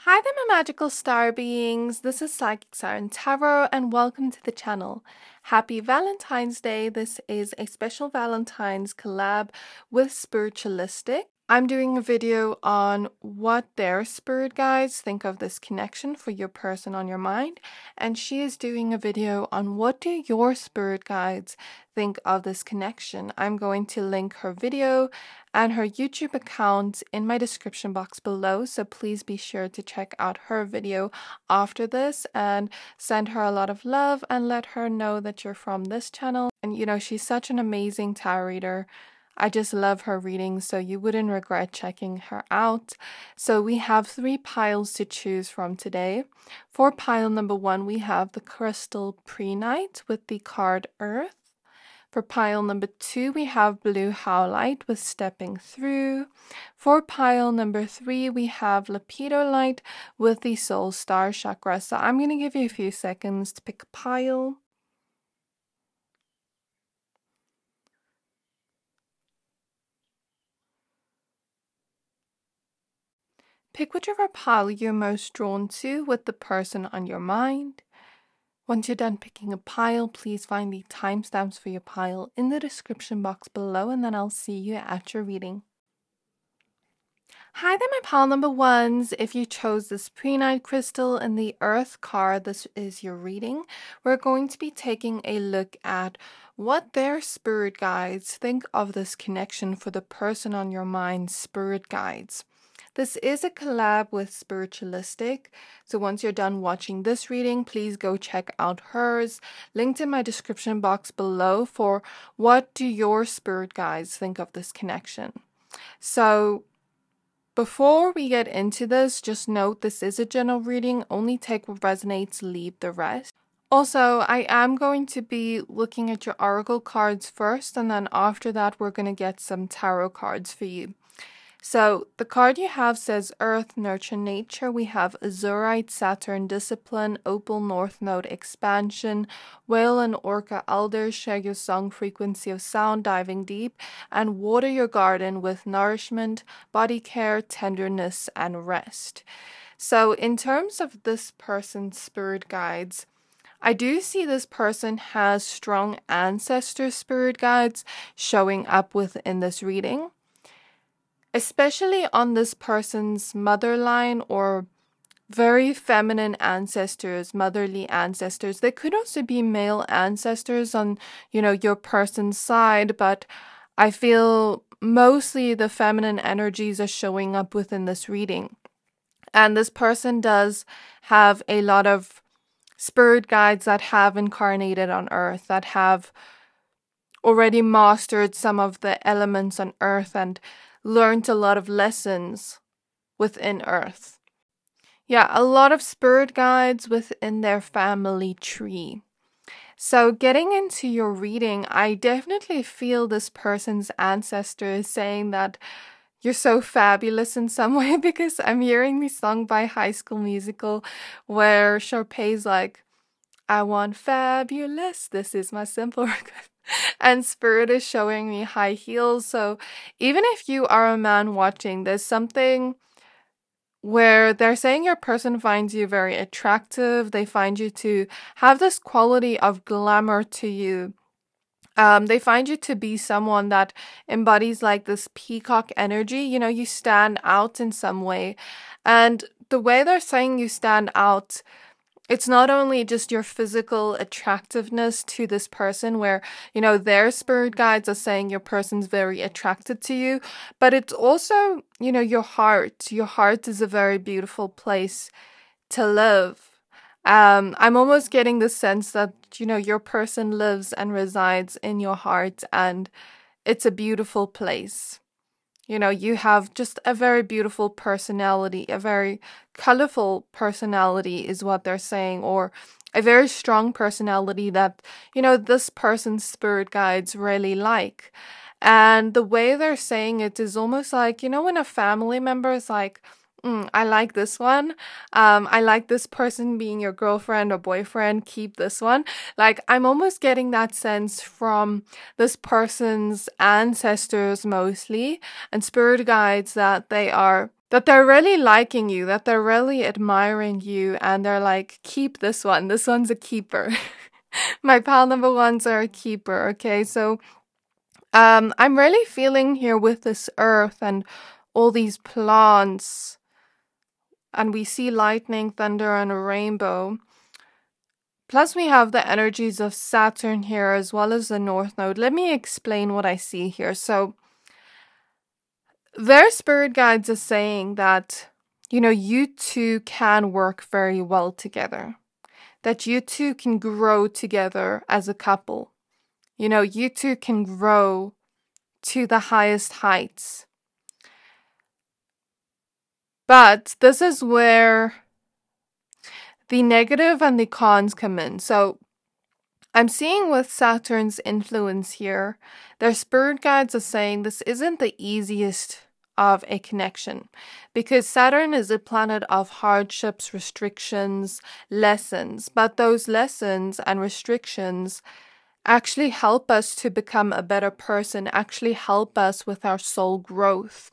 Hi there, my magical star beings. This is Psychic Siren Tarot, and welcome to the channel. Happy Valentine's Day. This is a special Valentine's collab with Spiritualistic. I'm doing a video on what their spirit guides think of this connection for your person on your mind, and she is doing a video on what do your spirit guides think of this connection. I'm going to link her video and her YouTube account in my description box below, so please be sure to check out her video after this and send her a lot of love and let her know that you're from this channel. And you know, she's such an amazing tarot reader. I just love her readings, so you wouldn't regret checking her out. So we have 3 piles to choose from today. For pile number 1, we have the crystal Prehnite with the card Earth. For pile number 2, we have blue Howlite with stepping through. For pile number 3, we have Lepidolite with the soul star chakra. So I'm going to give you a few seconds to pick a pile. Pick whichever pile you're most drawn to with the person on your mind. Once you're done picking a pile, please find the timestamps for your pile in the description box below, and then I'll see you at your reading. Hi there, my pile number 1s. If you chose this Prehnite crystal in the Earth card, this is your reading. We're going to be taking a look at what their spirit guides think of this connection for the person on your mind's spirit guides. This is a collab with Spiritualistic, so once you're done watching this reading, please go check out hers, linked in my description box below, for what do your spirit guides think of this connection. So before we get into this, just note this is a general reading, only take what resonates, leave the rest. Also, I am going to be looking at your oracle cards first, and then after that we're going to get some tarot cards for you. So the card you have says Earth, Nurture, Nature. We have Azurite, Saturn, Discipline, Opal, North Node, Expansion, Whale and Orca, Elders, Share Your Song, Frequency of Sound, Diving Deep, and Water Your Garden with Nourishment, Body Care, Tenderness, and Rest. So in terms of this person's spirit guides, I do see this person has strong ancestor spirit guides showing up within this reading, especially on this person's mother line or very feminine ancestors, motherly ancestors. They could also be male ancestors on, your person's side, but I feel mostly the feminine energies are showing up within this reading. And this person does have a lot of spirit guides that have incarnated on Earth, that have already mastered some of the elements on Earth and learned a lot of lessons within Earth. Yeah, a lot of spirit guides within their family tree. So getting into your reading, I definitely feel this person's ancestor is saying that you're so fabulous in some way, because I'm hearing the song by High School Musical where Sharpay's like, I want fabulous, this is my simple request. And Spirit is showing me high heels. So even if you are a man watching, there's something where they're saying your person finds you very attractive. They find you to have this quality of glamour to you. They find you to be someone that embodies like this peacock energy. You stand out in some way. And the way they're saying you stand out, it's not only just your physical attractiveness to this person where, their spirit guides are saying your person's very attracted to you, but it's also, your heart. Your heart is a very beautiful place to live. I'm almost getting the sense that, your person lives and resides in your heart, and it's a beautiful place. You have just a very beautiful personality, a very colorful personality is what they're saying, or a very strong personality that, this person's spirit guides really like. And the way they're saying it is almost like, when a family member is like, I like this one. I like this person being your girlfriend or boyfriend. Keep this one. Like, I'm almost getting that sense from this person's ancestors mostly and spirit guides that they're that they're really liking you, that they're really admiring you, and they're like, keep this one. This one's a keeper. My pal number ones are a keeper, okay? So I'm really feeling here with this earth and all these plants, and we see lightning, thunder, and a rainbow. Plus, we have the energies of Saturn here as well as the North Node. Let me explain what I see here. So, their spirit guides are saying that, you two can work very well together. That you two can grow together as a couple. You two can grow to the highest heights. But this is where the negative and the cons come in. So I'm seeing with Saturn's influence here, their spirit guides are saying this isn't the easiest of a connection, because Saturn is a planet of hardships, restrictions, lessons. But those lessons and restrictions actually help us to become a better person, actually help us with our soul growth.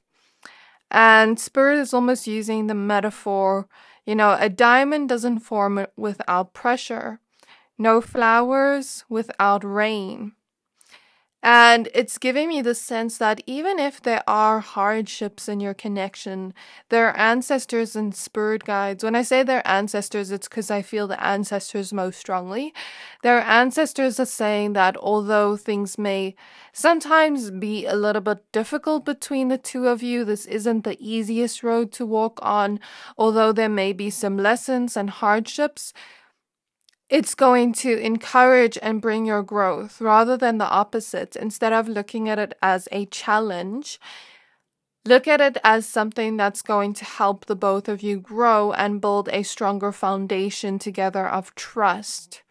And Spirit is almost using the metaphor, a diamond doesn't form without pressure. No flowers without rain. And it's giving me the sense that even if there are hardships in your connection, their ancestors and spirit guides, when I say their ancestors, it's because I feel the ancestors most strongly. Their ancestors are saying that although things may sometimes be a little bit difficult between the two of you, this isn't the easiest road to walk on, although there may be some lessons and hardships, it's going to encourage and bring your growth rather than the opposite. Instead of looking at it as a challenge, look at it as something that's going to help the both of you grow and build a stronger foundation together of trust.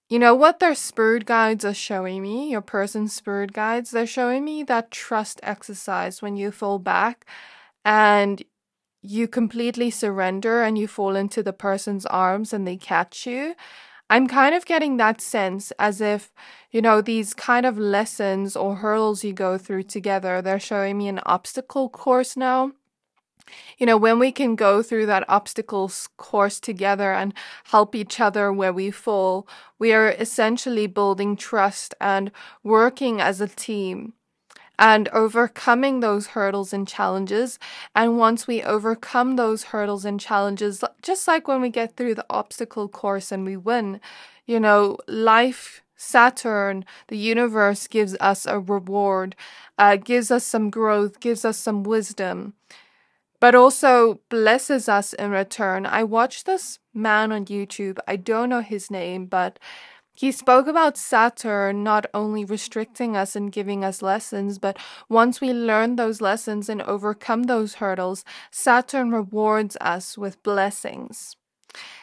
What their spirit guides are showing me, your person's spirit guides, they're showing me that trust exercise when you fall back and you completely surrender and you fall into the person's arms and they catch you. I'm kind of getting that sense as if, these kind of lessons or hurdles you go through together, they're showing me an obstacle course now. When we can go through that obstacles course together and help each other where we fall, we are essentially building trust and working as a team and overcoming those hurdles and challenges. And once we overcome those hurdles and challenges, just like when we get through the obstacle course and we win, life, Saturn, the universe gives us a reward, gives us some growth, gives us some wisdom, but also blesses us in return. I watched this man on YouTube. I don't know his name, but he spoke about Saturn not only restricting us and giving us lessons, but once we learn those lessons and overcome those hurdles, Saturn rewards us with blessings.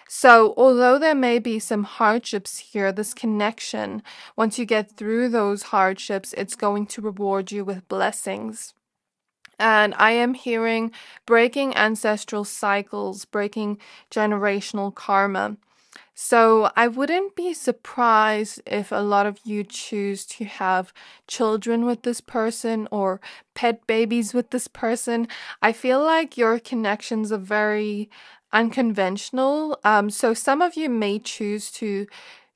So although there may be some hardships here, this connection, once you get through those hardships, it's going to reward you with blessings. And I am hearing breaking ancestral cycles, breaking generational karma. So I wouldn't be surprised if a lot of you choose to have children with this person or pet babies with this person. I feel like your connections are very unconventional. So some of you may choose to,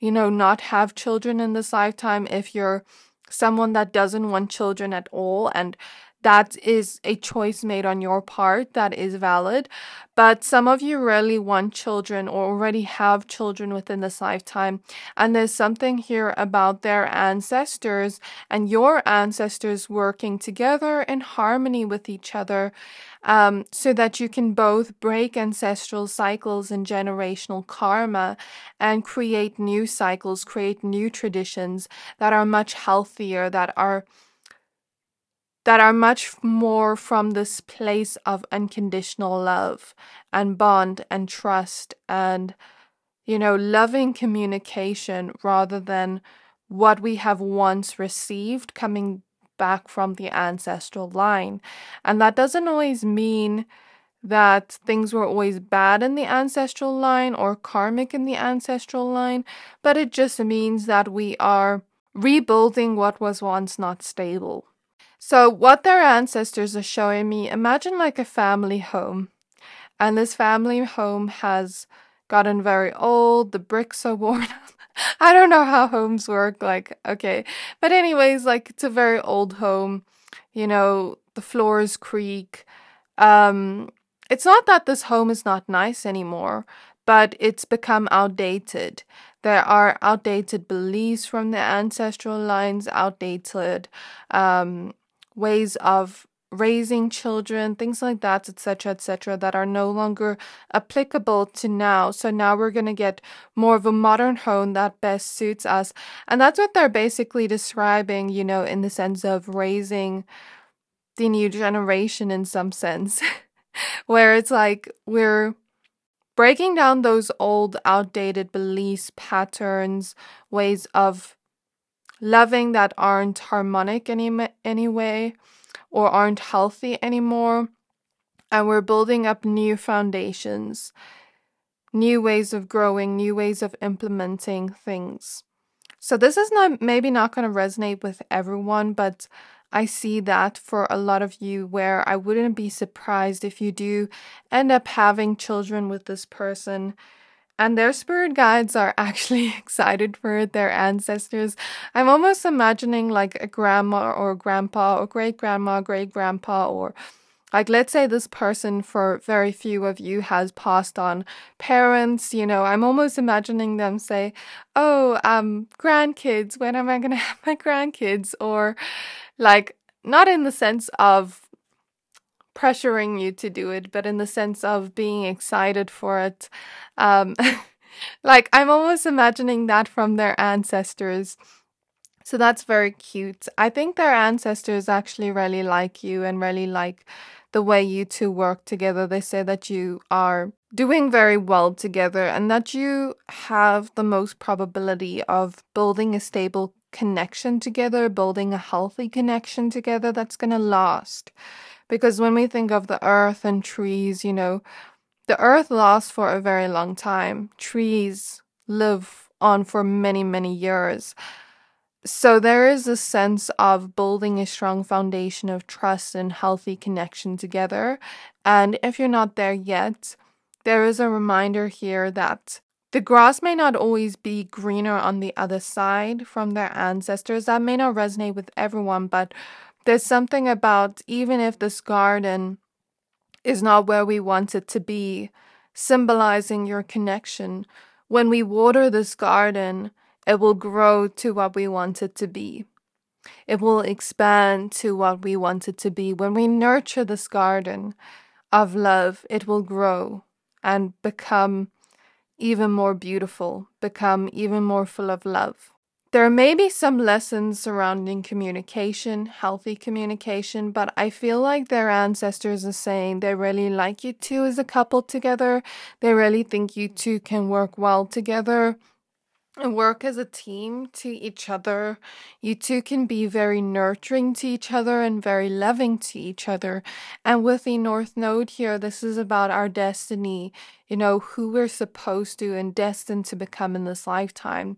not have children in this lifetime if you're someone that doesn't want children at all, and that is a choice made on your part that is valid. But some of you really want children or already have children within this lifetime. And there's something here about their ancestors and your ancestors working together in harmony with each other, so that you can both break ancestral cycles and generational karma and create new cycles, create new traditions that are much healthier, that are much more from this place of unconditional love and bond and trust and, loving communication rather than what we have once received coming back from the ancestral line. And that doesn't always mean that things were always bad in the ancestral line or karmic in the ancestral line, but it just means that we are rebuilding what was once not stable. So what their ancestors are showing me, imagine like a family home. And this family home has gotten very old. The bricks are worn. I don't know how homes work. Like, okay. But anyways, like it's a very old home. You know, the floors creak. It's not that this home is not nice anymore, but it's become outdated. There are outdated beliefs from the ancestral lines, outdated ways of raising children, things like that, etc., that are no longer applicable to now. So now we're going to get more of a modern home that best suits us. And that's what they're basically describing, you know, in the sense of raising the new generation in some sense, where it's like we're breaking down those old, outdated beliefs, patterns, ways of loving that aren't harmonic anyway, or aren't healthy anymore. And we're building up new foundations, new ways of growing, new ways of implementing things. So this is maybe not going to resonate with everyone, but I see that for a lot of you, where I wouldn't be surprised if you do end up having children with this person. And their spirit guides are actually excited for it, their ancestors. I'm almost imagining like a grandma or grandpa or great-grandma, great-grandpa, or like, let's say this person, for very few of you, has passed on parents, you know, I'm almost imagining them say, oh, grandkids, when am I going to have my grandkids? Or like, not in the sense of pressuring you to do it, but in the sense of being excited for it. Like, I'm almost imagining that from their ancestors. So that's very cute. I think their ancestors actually really like you and really like the way you two work together. They say that you are doing very well together and that you have the most probability of building a stable connection together, building a healthy connection together that's going to last. Because when we think of the earth and trees, you know, the earth lasts for a very long time. Trees live on for many, many years. So there is a sense of building a strong foundation of trust and healthy connection together. And if you're not there yet, there is a reminder here that the grass may not always be greener on the other side from their ancestors. That may not resonate with everyone, but there's something about, even if this garden is not where we want it to be, symbolizing your connection, when we water this garden, it will grow to what we want it to be. It will expand to what we want it to be. When we nurture this garden of love, it will grow and become even more beautiful, become even more full of love. There may be some lessons surrounding communication, healthy communication, but I feel like their ancestors are saying they really like you two as a couple together. They really think you two can work well together and work as a team to each other. You two can be very nurturing to each other and very loving to each other. And with the North Node here, this is about our destiny, you know, who we're supposed to and destined to become in this lifetime.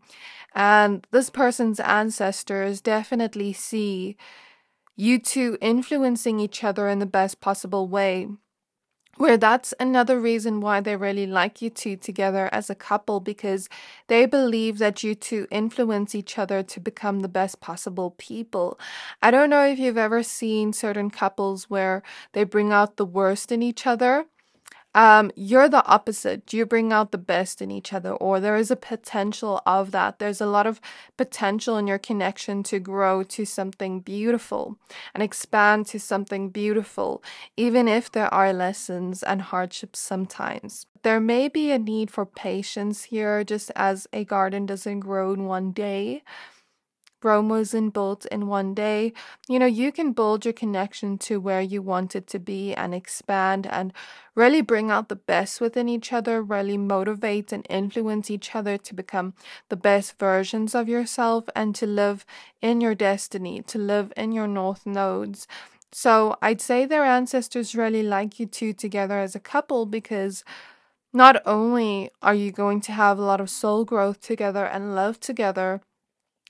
And this person's ancestors definitely see you two influencing each other in the best possible way. Where that's another reason why they really like you two together as a couple, because they believe that you two influence each other to become the best possible people. I don't know if you've ever seen certain couples where they bring out the worst in each other. You're the opposite. You bring out the best in each other, or there is a potential of that. There's a lot of potential in your connection to grow to something beautiful and expand to something beautiful, even if there are lessons and hardships sometimes. There may be a need for patience here, just as a garden doesn't grow in one day. Rome wasn't built in one day. You know, you can build your connection to where you want it to be and expand and really bring out the best within each other, really motivate and influence each other to become the best versions of yourself and to live in your destiny, to live in your North Nodes. So I'd say their ancestors really like you two together as a couple, because not only are you going to have a lot of soul growth together and love together,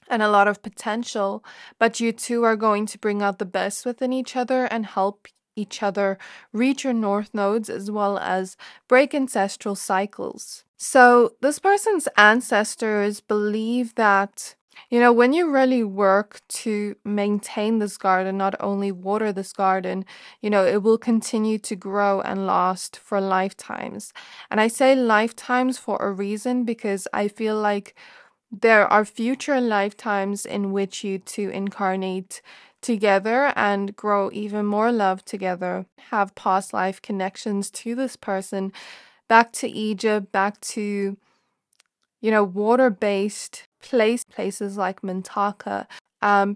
and a lot of potential, but you two are going to bring out the best within each other and help each other reach your north nodes as well as break ancestral cycles. So this person's ancestors believe that, you know, when you really work to maintain this garden, not only water this garden, you know, it will continue to grow and last for lifetimes. And I say lifetimes for a reason, because I feel like there are future lifetimes in which you two incarnate together and grow even more love together, have past life connections to this person, back to Egypt, back to, you know, water-based places like Mintaka,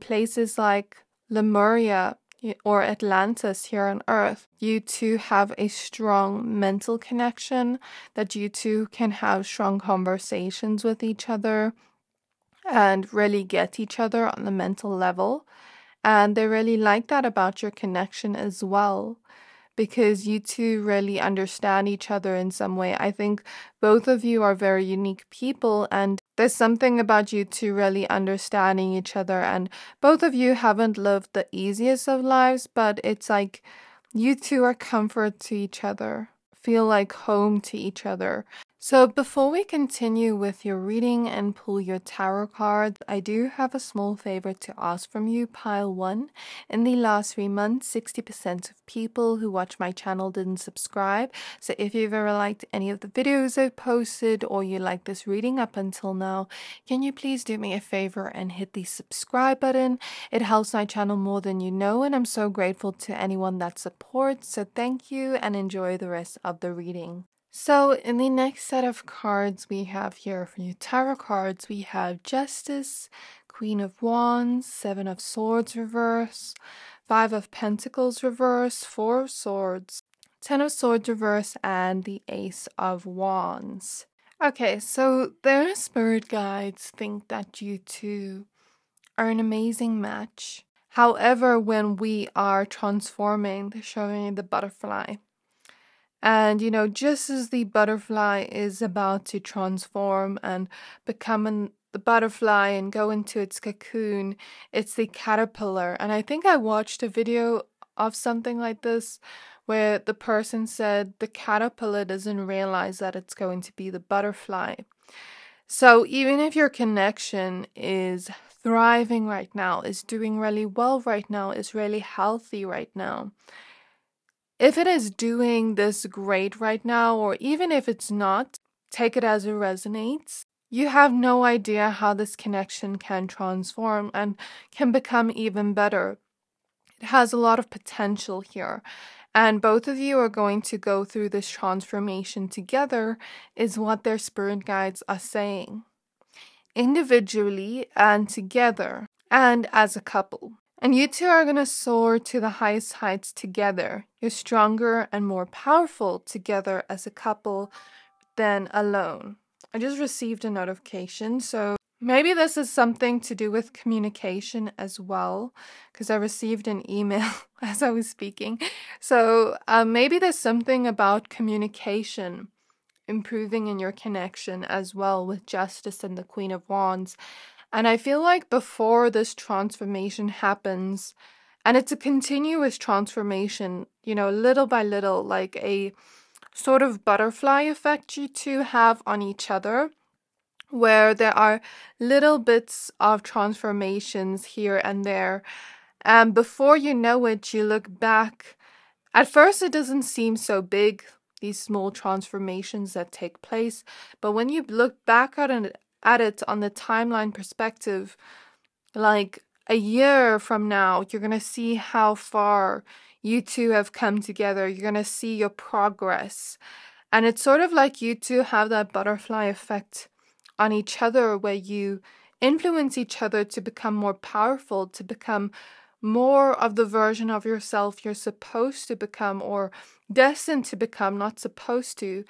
places like Lemuria or Atlantis here on Earth. You two have a strong mental connection, that you two can have strong conversations with each other and really get each other on the mental level. And they really like that about your connection as well, because you two really understand each other in some way. I think both of you are very unique people, and there's something about you two really understanding each other. And both of you haven't lived the easiest of lives, but it's like you two are comfort to each other, feel like home to each other. So before we continue with your reading and pull your tarot cards, I do have a small favor to ask from you, pile 1. In the last 3 months, 60% of people who watch my channel didn't subscribe. So if you've ever liked any of the videos I've posted, or you like this reading up until now, can you please do me a favor and hit the subscribe button? It helps my channel more than you know, and I'm so grateful to anyone that supports. So thank you, and enjoy the rest of the reading. So in the next set of cards we have here for you tarot cards, we have Justice, Queen of Wands, 7 of Swords reverse, 5 of Pentacles reverse, 4 of Swords, 10 of Swords reverse, and the Ace of Wands. Okay, so their spirit guides think that you two are an amazing match. However, when we are transforming, they're showing the butterfly. And, you know, just as the butterfly is about to transform and become the butterfly and go into its cocoon, it's the caterpillar. And I think I watched a video of something like this where the person said the caterpillar doesn't realize that it's going to be the butterfly. So even if your connection is thriving right now, is doing really well right now, is really healthy right now, if it is doing this great right now, or even if it's not, take it as it resonates. You have no idea how this connection can transform and can become even better. It has a lot of potential here. And both of you are going to go through this transformation together, is what their spirit guides are saying. Individually and together, and as a couple. And you two are going to soar to the highest heights together. You're stronger and more powerful together as a couple than alone. I just received a notification, so maybe this is something to do with communication as well, because I received an email as I was speaking. So maybe there's something about communication improving in your connection as well, with Justice and the Queen of Wands. And I feel like before this transformation happens, and it's a continuous transformation, you know, little by little, like a sort of butterfly effect you two have on each other, where there are little bits of transformations here and there. And before you know it, you look back. At first, it doesn't seem so big, these small transformations that take place. But when you look back at it on the timeline perspective, like a year from now, you're going to see how far you two have come together. You're going to see your progress. And it's sort of like you two have that butterfly effect on each other, where you influence each other to become more powerful, to become more of the version of yourself you're supposed to become, or destined to become, not supposed to.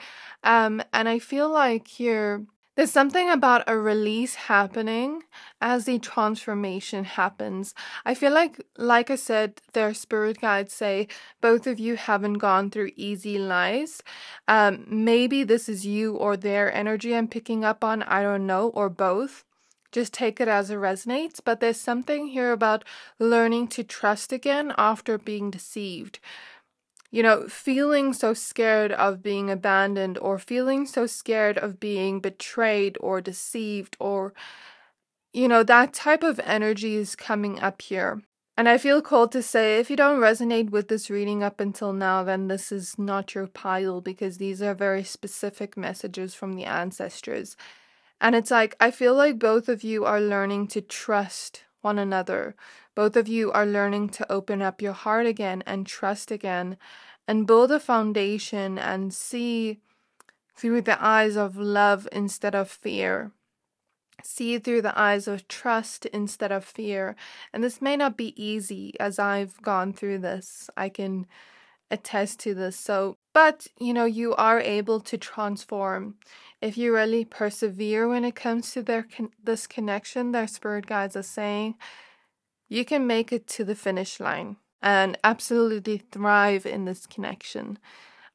And I feel like here, there's something about a release happening as the transformation happens. I feel like I said, their spirit guides say both of you haven't gone through easy lives. Maybe this is you or their energy I'm picking up on, I don't know, or both. just take it as it resonates. But there's something here about learning to trust again after being deceived. You know, feeling so scared of being abandoned, or feeling so scared of being betrayed or deceived, or, you know, that type of energy is coming up here. And I feel called to say, if you don't resonate with this reading up until now, then this is not your pile, because these are very specific messages from the ancestors. And it's like, I feel like both of you are learning to trust one another. Both of you are learning to open up your heart again and trust again and build a foundation and see through the eyes of love instead of fear. See through the eyes of trust instead of fear. And this may not be easy, as I've gone through this. I can attest to this. But you know, you are able to transform if you really persevere when it comes to this connection. Their spirit guides are saying you can make it to the finish line and absolutely thrive in this connection.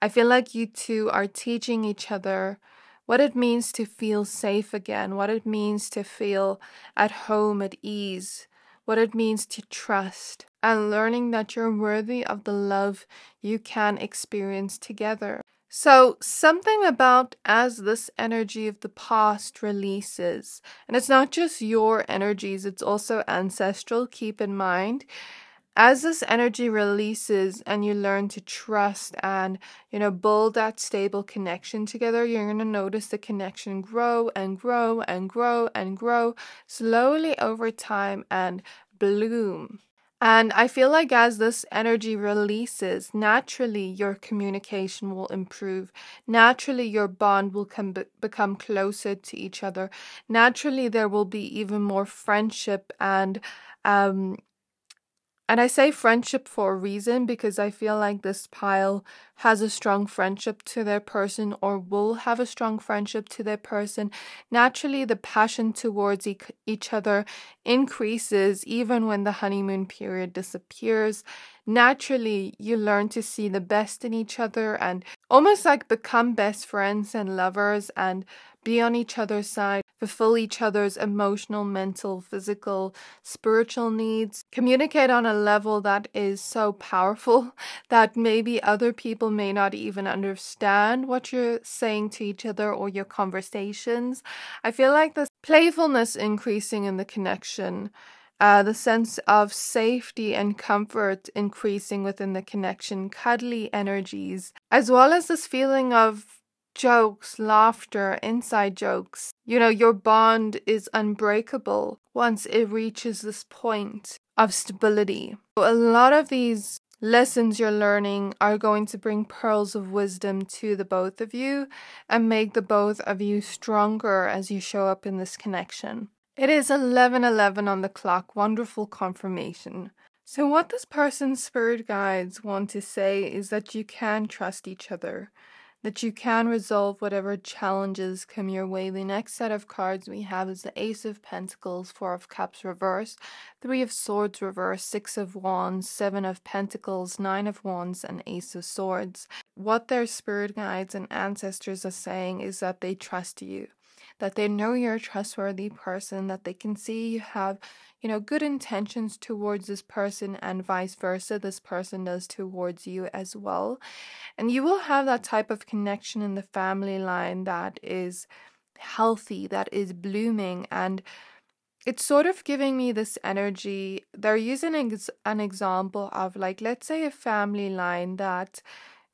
I feel like you two are teaching each other what it means to feel safe again, what it means to feel at home, at ease, what it means to trust, and learning that you're worthy of the love you can experience together. So something about as this energy of the past releases, and it's not just your energies, it's also ancestral, keep in mind. As this energy releases and you learn to trust and, you know, build that stable connection together, you're going to notice the connection grow and grow and grow and grow slowly over time and bloom. And I feel like as this energy releases, naturally your communication will improve. Naturally your bond will become closer to each other. Naturally there will be even more friendship and I say friendship for a reason, because I feel like this pile has a strong friendship to their person, or will have a strong friendship to their person. Naturally, the passion towards each other increases even when the honeymoon period disappears. Naturally, you learn to see the best in each other and almost like become best friends and lovers and be on each other's side, fulfill each other's emotional, mental, physical, spiritual needs, communicate on a level that is so powerful that maybe other people may not even understand what you're saying to each other or your conversations. I feel like this playfulness increasing in the connection, the sense of safety and comfort increasing within the connection, cuddly energies, as well as this feeling of jokes, laughter, inside jokes. You know, your bond is unbreakable once it reaches this point of stability. So a lot of these lessons you're learning are going to bring pearls of wisdom to the both of you and make the both of you stronger as you show up in this connection. It is 11:11 on the clock. Wonderful confirmation. So what this person's spirit guides want to say is that you can trust each other, that you can resolve whatever challenges come your way. The next set of cards we have is the Ace of Pentacles, Four of Cups reversed, Three of Swords reversed, Six of Wands, Seven of Pentacles, Nine of Wands, and Ace of Swords. What their spirit guides and ancestors are saying is that they trust you, that they know you're a trustworthy person, that they can see you have, you know, good intentions towards this person, and vice versa, this person does towards you as well. And you will have that type of connection in the family line that is healthy, that is blooming. And it's sort of giving me this energy. They're using an example of, like, let's say a family line that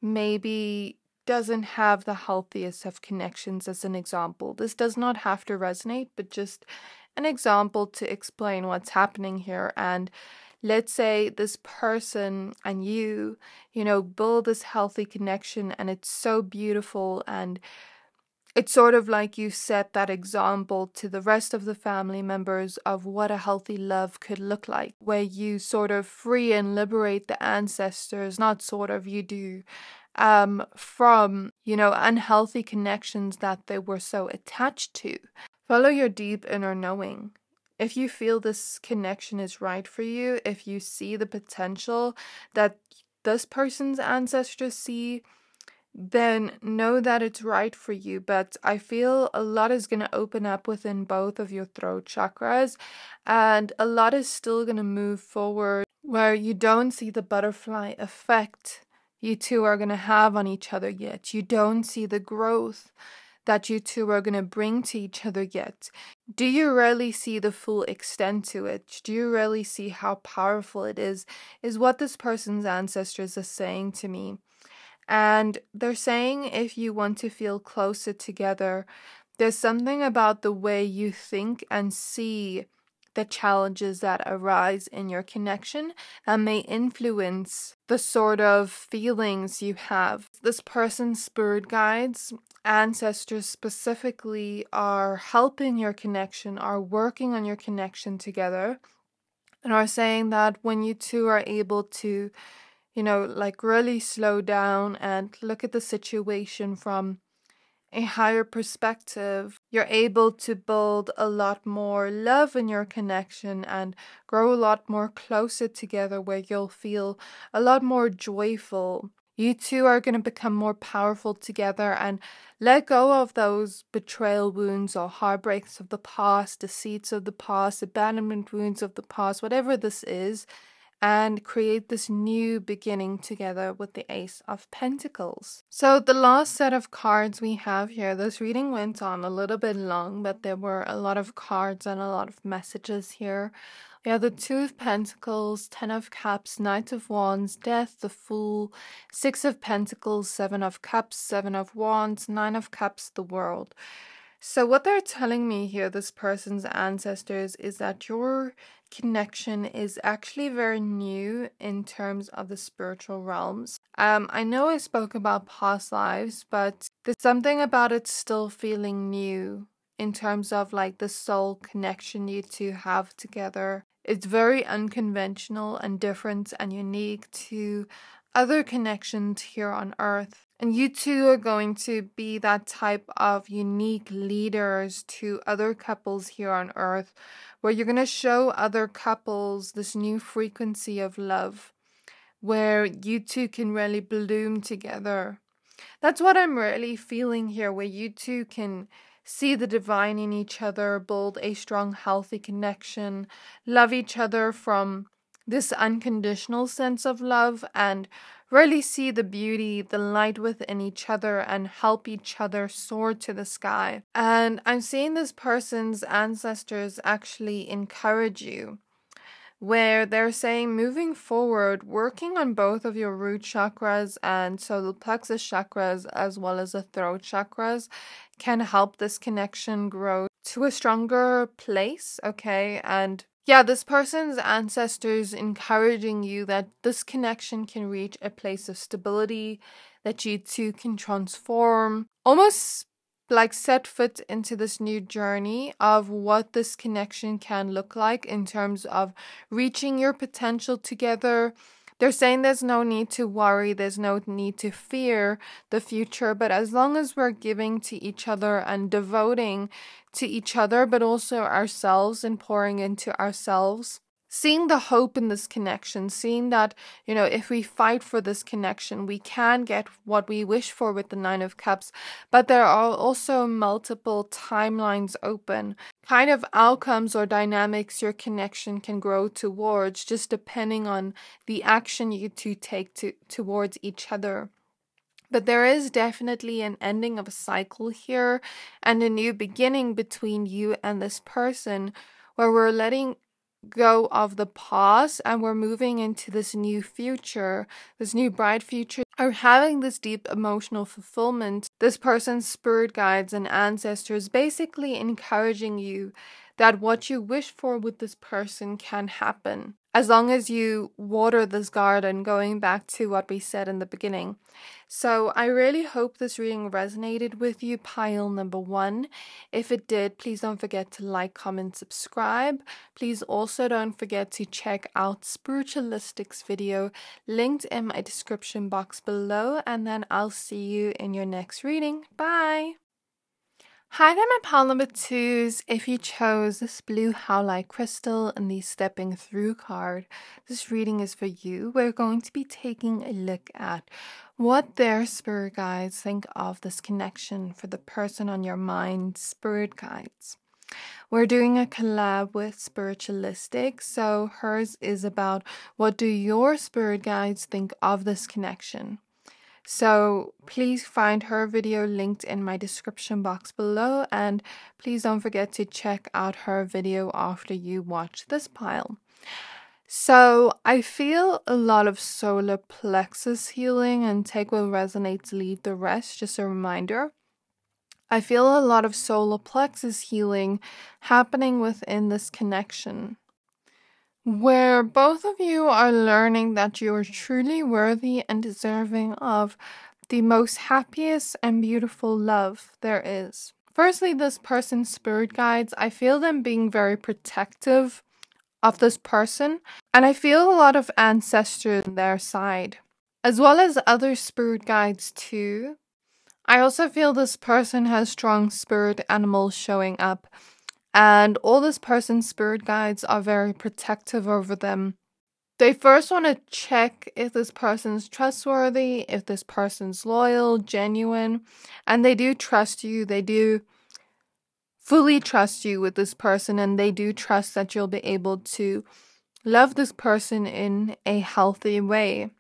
maybe doesn't have the healthiest of connections, as an example. This does not have to resonate, but just an example to explain what's happening here. And let's say this person and you know, build this healthy connection and it's so beautiful, and it's sort of like you set that example to the rest of the family members of what a healthy love could look like, where you sort of free and liberate the ancestors, not sort of, you do, from, you know, unhealthy connections that they were so attached to. Follow your deep inner knowing. If you feel this connection is right for you, if you see the potential that this person's ancestors see, then know that it's right for you. But I feel a lot is going to open up within both of your throat chakras, and a lot is still going to move forward where you don't see the butterfly effect you two are going to have on each other yet. You don't see the growth that you two are going to bring to each other yet. Do you really see the full extent to it? Do you really see how powerful it is what this person's ancestors are saying to me. And they're saying if you want to feel closer together, there's something about the way you think and see the challenges that arise in your connection that may influence the sort of feelings you have. This person's spirit guides, ancestors specifically, are helping your connection, are working on your connection together, and are saying that when you two are able to, like really slow down and look at the situation from a higher perspective, you're able to build a lot more love in your connection and grow a lot more closer together, where you'll feel a lot more joyful. You two are going to become more powerful together and let go of those betrayal wounds or heartbreaks of the past, deceits of the past, abandonment wounds of the past, whatever this is, and create this new beginning together with the Ace of Pentacles. So the last set of cards we have here, this reading went on a little bit long, but there were a lot of cards and a lot of messages here. We have the Two of Pentacles, Ten of Cups, Knight of Wands, Death, the Fool, Six of Pentacles, Seven of Cups, Seven of Wands, Nine of Cups, the World. So what they're telling me here, this person's ancestors, is that your connection is actually very new in terms of the spiritual realms. I know I spoke about past lives, but there's something about it still feeling new in terms of like the soul connection you two have together. It's very unconventional and different and unique to other connections here on earth. And you two are going to be that type of unique leaders to other couples here on earth, where you're going to show other couples this new frequency of love, where you two can really bloom together. That's what I'm really feeling here, where you two can see the divine in each other, build a strong, healthy connection, love each other from this unconditional sense of love, and really see the beauty, the light within each other, and help each other soar to the sky. And I'm seeing this person's ancestors actually encourage you, where they're saying moving forward, working on both of your root chakras and solar plexus chakras as well as the throat chakras can help this connection grow to a stronger place, okay? And yeah, this person's ancestors encouraging you that this connection can reach a place of stability, that you two can transform, almost like set foot into this new journey of what this connection can look like in terms of reaching your potential together. They're saying there's no need to worry, there's no need to fear the future, but as long as we're giving to each other and devoting to each other, but also ourselves and pouring into ourselves, seeing the hope in this connection, seeing that, if we fight for this connection, we can get what we wish for with the Nine of Cups, but there are also multiple timelines open, kind of outcomes or dynamics your connection can grow towards, just depending on the action you two take towards each other. But there is definitely an ending of a cycle here and a new beginning between you and this person, where we're letting go of the past and we're moving into this new future, this new bright future, or having this deep emotional fulfillment. This person's spirit guides and ancestors basically encouraging you that what you wish for with this person can happen, as long as you water this garden, going back to what we said in the beginning. So I really hope this reading resonated with you, pile number 1. If it did, please don't forget to like, comment, subscribe. Please also don't forget to check out Spiritualistics video linked in my description box below, and then I'll see you in your next reading. Bye! Hi there, my pile number 2s. If you chose this blue Howlite crystal and the Stepping Through card, this reading is for you. We're going to be taking a look at what their spirit guides think of this connection for the person on your mind, spirit guides. We're doing a collab with Spiritualistic, so hers is about what do your spirit guides think of this connection. So please find her video linked in my description box below, and please don't forget to check out her video after you watch this pile. So I feel a lot of solar plexus healing, and take what resonates, leave the rest, just a reminder. I feel a lot of solar plexus healing happening within this connection, where both of you are learning that you are truly worthy and deserving of the most happiest and beautiful love there is. Firstly, this person's spirit guides, I feel them being very protective of this person, and I feel a lot of ancestors on their side, as well as other spirit guides too. I also feel this person has strong spirit animals showing up, and all this person's spirit guides are very protective over them. They first want to check if this person's trustworthy, if this person's loyal, genuine, and they do trust you. They do fully trust you with this person, and they do trust that you'll be able to love this person in a healthy way.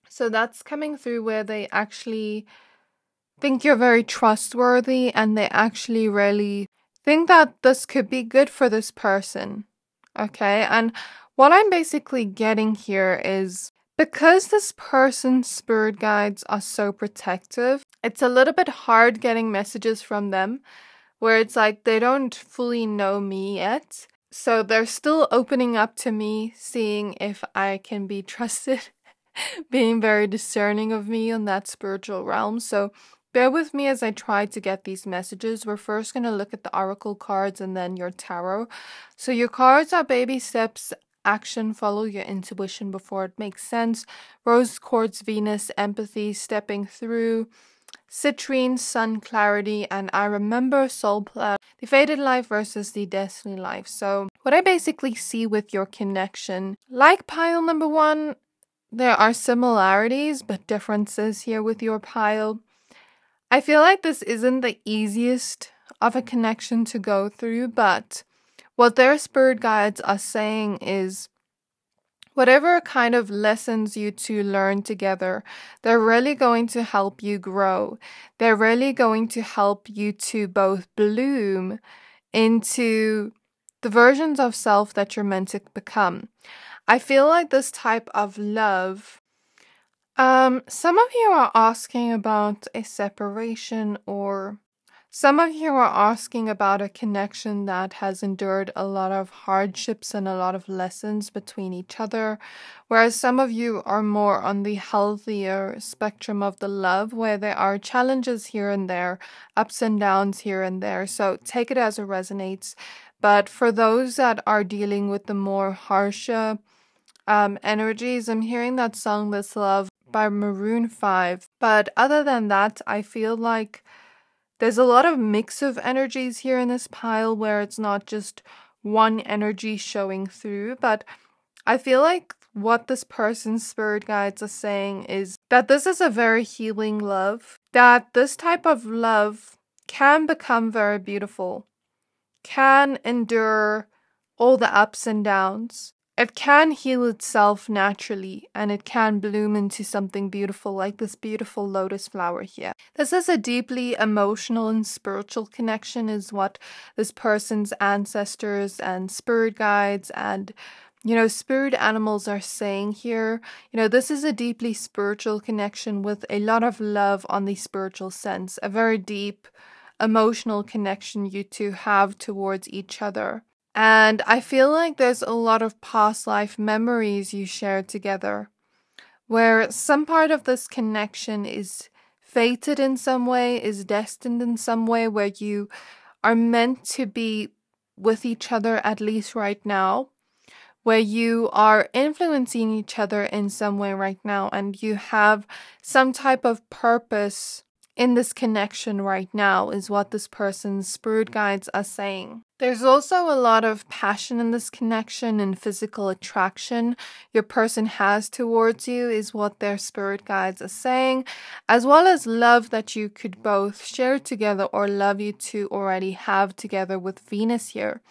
So that's coming through, where they actually think you're very trustworthy, and they actually really think that this could be good for this person. Okay, and what I'm basically getting here is, because this person's spirit guides are so protective, it's a little bit hard getting messages from them, where it's like they don't fully know me yet. So they're still opening up to me, seeing if I can be trusted, being very discerning of me on that spiritual realm. So bear with me as I try to get these messages. We're first going to look at the oracle cards and then your tarot. So your cards are baby steps, action, follow your intuition before it makes sense. Rose quartz, Venus, empathy, stepping through. Citrine, sun, clarity, and I remember, soul plan, the faded life versus the destiny life. So what I basically see with your connection, like pile number 1, there are similarities but differences here with your pile. I feel like this isn't the easiest of a connection to go through, but what their spirit guides are saying is, whatever kind of lessons you two learn together, they're really going to help you grow. They're really going to help you to both bloom into the versions of self that you're meant to become. I feel like this type of love, some of you are asking about a separation, or some of you are asking about a connection that has endured a lot of hardships and a lot of lessons between each other, whereas some of you are more on the healthier spectrum of the love, where there are challenges here and there, ups and downs here and there. So take it as it resonates. But for those that are dealing with the more harsher energies, I'm hearing that song This Love by Maroon 5. But other than that, I feel like there's a lot of mix of energies here in this pile, where it's not just one energy showing through, but I feel like what this person's spirit guides are saying is that this is a very healing love, that this type of love can become very beautiful, can endure all the ups and downs. It can heal itself naturally, and it can bloom into something beautiful, like this beautiful lotus flower here. This is a deeply emotional and spiritual connection, is what this person's ancestors and spirit guides and, spirit animals are saying here. This is a deeply spiritual connection with a lot of love on the spiritual sense, a very deep emotional connection you two have towards each other. And I feel like there's a lot of past life memories you shared together, where some part of this connection is fated in some way, is destined in some way, where you are meant to be with each other, at least right now, where you are influencing each other in some way right now, and you have some type of purpose in this connection right now, is what this person's spirit guides are saying. There's also a lot of passion in this connection and physical attraction your person has towards you is what their spirit guides are saying, as well as love that you could both share together or love you to already have together with Venus here.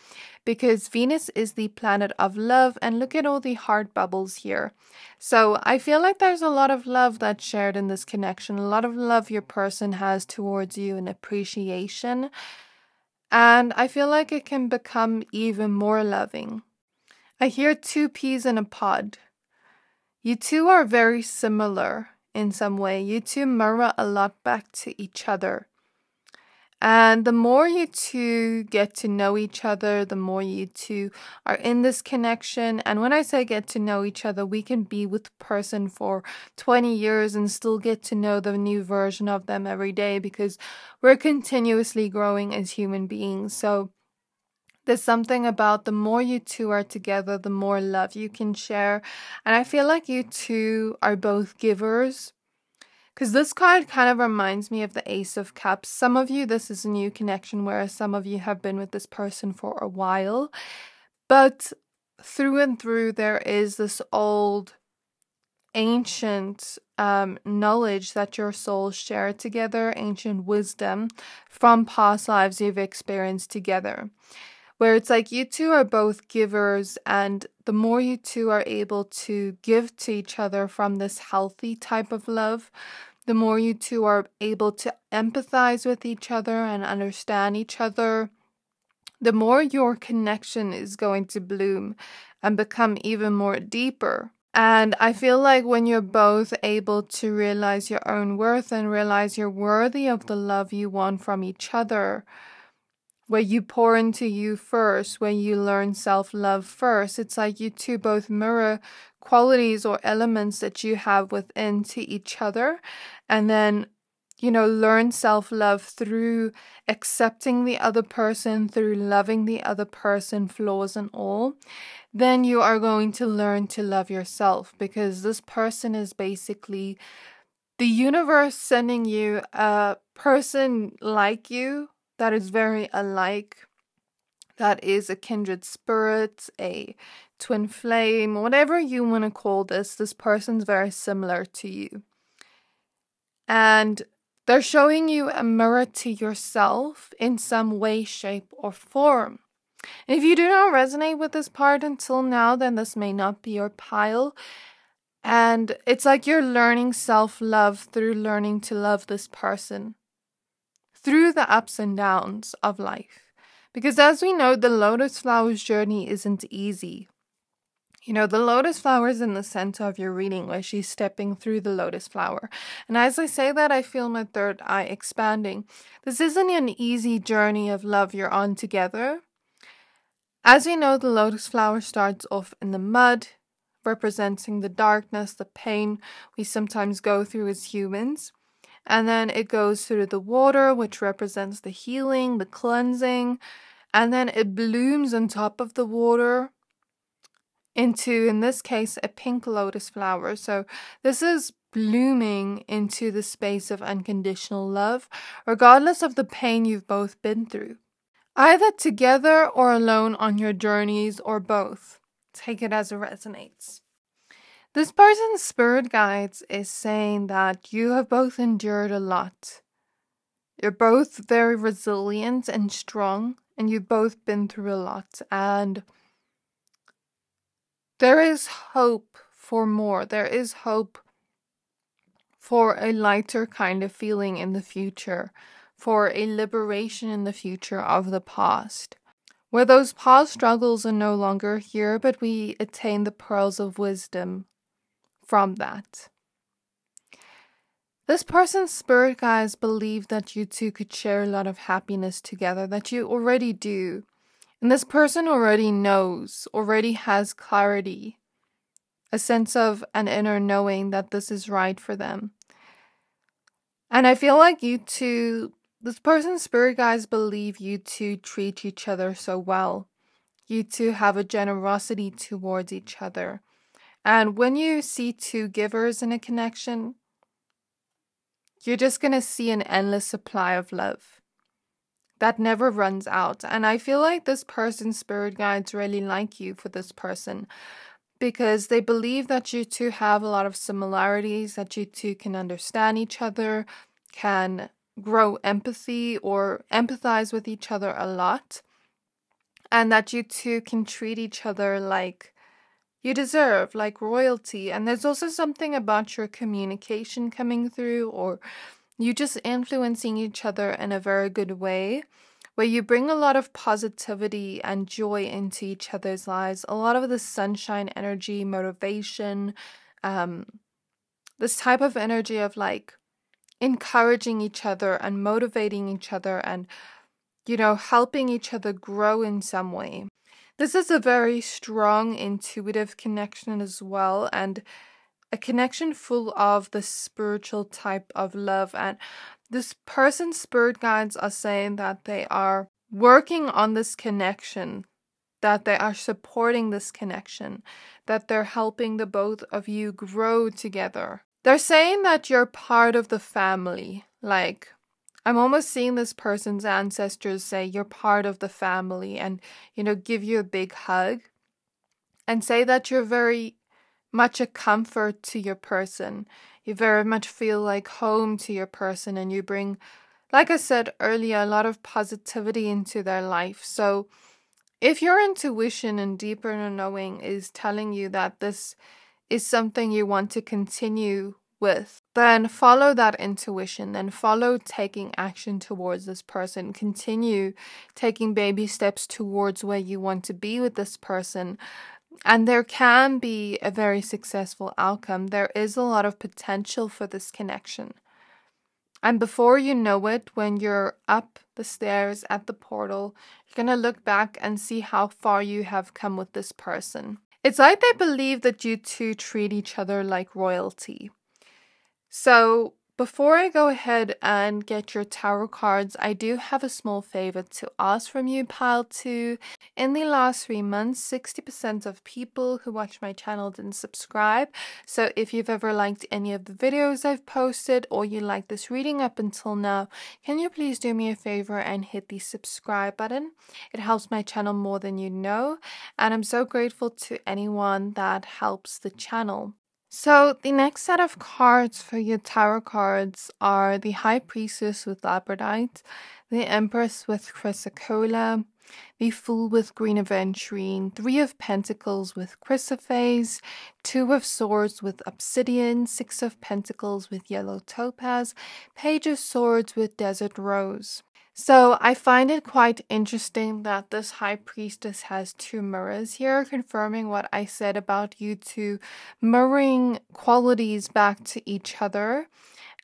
Because Venus is the planet of love, and look at all the heart bubbles here. So I feel like there's a lot of love that's shared in this connection, a lot of love your person has towards you and appreciation. And I feel like it can become even more loving. I hear two peas in a pod. You two are very similar in some way. You two mirror a lot back to each other. And the more you two get to know each other, the more you two are in this connection. And when I say get to know each other, we can be with the person for 20 years and still get to know the new version of them every day because we're continuously growing as human beings. So there's something about the more you two are together, the more love you can share. And I feel like you two are both givers. Because this card kind of reminds me of the Ace of Cups. Some of you, this is a new connection, whereas some of you have been with this person for a while. But through and through, there is this old, ancient knowledge that your souls share together, ancient wisdom from past lives you've experienced together. Where it's like you two are both givers, and the more you two are able to give to each other from this healthy type of love, the more you two are able to empathize with each other and understand each other, the more your connection is going to bloom and become even more deeper. And I feel like when you're both able to realize your own worth and realize you're worthy of the love you want from each other, where you pour into you first, where you learn self-love first. It's like you two both mirror qualities or elements that you have within to each other. And then, learn self-love through accepting the other person, through loving the other person, flaws and all. Then you are going to learn to love yourself, because this person is basically the universe sending you a person like you, that is very alike, that is a kindred spirit, a twin flame, whatever you want to call this person's very similar to you. And they're showing you a mirror to yourself in some way, shape, or form. And if you do not resonate with this part until now, then this may not be your pile. And it's like you're learning self-love through learning to love this person, through the ups and downs of life. Because as we know, the lotus flower's journey isn't easy. The lotus flower is in the center of your reading, where she's stepping through the lotus flower. And as I say that, I feel my third eye expanding. This isn't an easy journey of love you're on together. As we know, the lotus flower starts off in the mud, representing the darkness, the pain we sometimes go through as humans. And then it goes through the water, which represents the healing, the cleansing. And then it blooms on top of the water into, in this case, a pink lotus flower. So this is blooming into the space of unconditional love, regardless of the pain you've both been through. Either together or alone on your journeys, or both. Take it as it resonates. This person's spirit guides is saying that you have both endured a lot. You're both very resilient and strong, and you've both been through a lot. And there is hope for more. There is hope for a lighter kind of feeling in the future, for a liberation in the future of the past, where those past struggles are no longer here, but we attain the pearls of wisdom from that. This person's spirit guides believe that you two could share a lot of happiness together, that you already do. And this person already knows, already has clarity, a sense of an inner knowing that this is right for them. And I feel like you two, this person's spirit guides believe you two treat each other so well. You two have a generosity towards each other. And when you see two givers in a connection, you're just going to see an endless supply of love. that never runs out. And I feel like this person's spirit guides really like you for this person, because they believe that you two have a lot of similarities, that you two can understand each other, can grow empathy or empathize with each other a lot, and that you two can treat each other like you deserve, like royalty. And there's also something about your communication coming through, or you just influencing each other in a very good way, where you bring a lot of positivity and joy into each other's lives, a lot of the sunshine energy, motivation, this type of energy of like encouraging each other and motivating each other and, you know, helping each other grow in some way. This is a very strong intuitive connection as well, and a connection full of the spiritual type of love. And this person's spirit guides are saying that they are working on this connection, that they are supporting this connection, that they're helping the both of you grow together. They're saying that you're part of the family. Like, I'm almost seeing this person's ancestors say you're part of the family and, you know, give you a big hug and say that you're very much a comfort to your person. You very much feel like home to your person, and you bring, like I said earlier, a lot of positivity into their life. So if your intuition and deeper knowing is telling you that this is something you want to continue with, then follow that intuition, then follow taking action towards this person. Continue taking baby steps towards where you want to be with this person. And there can be a very successful outcome. There is a lot of potential for this connection. And before you know it, when you're up the stairs at the portal, you're going to look back and see how far you have come with this person. It's like they believe that you two treat each other like royalty. So before I go ahead and get your tarot cards, I do have a small favor to ask from you, Pile 2. In the last 3 months, 60% of people who watch my channel didn't subscribe. So if you've ever liked any of the videos I've posted, or you like this reading up until now, can you please do me a favor and hit the subscribe button? It helps my channel more than you know, and I'm so grateful to anyone that helps the channel. So the next set of cards for your tarot cards are the High Priestess with Lepidolite, the Empress with Chrysocolla, the Fool with Green Aventurine, Three of Pentacles with Chrysoprase, Two of Swords with Obsidian, Six of Pentacles with Yellow Topaz, Page of Swords with Desert Rose. So I find it quite interesting that this High Priestess has two mirrors here, confirming what I said about you two mirroring qualities back to each other.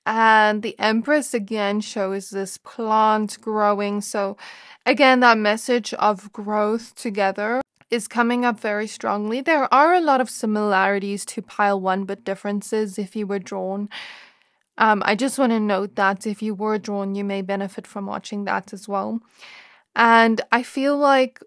And the Empress again shows this plant growing. So again, that message of growth together is coming up very strongly. There are a lot of similarities to Pile 1, but differences if you were drawn. I just want to note that if you were drawn, you may benefit from watching that as well. And I feel like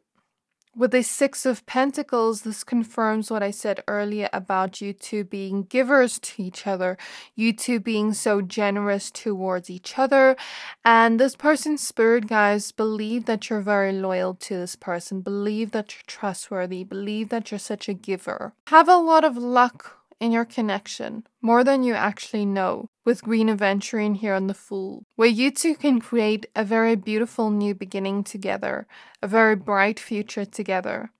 with the Six of Pentacles, this confirms what I said earlier about you two being givers to each other, you two being so generous towards each other. And this person's spirit guides believe that you're very loyal to this person, believe that you're trustworthy, believe that you're such a giver. Have a lot of luck in your connection, more than you actually know, with Green Aventurine here on the Fool, where you two can create a very beautiful new beginning together, a very bright future together.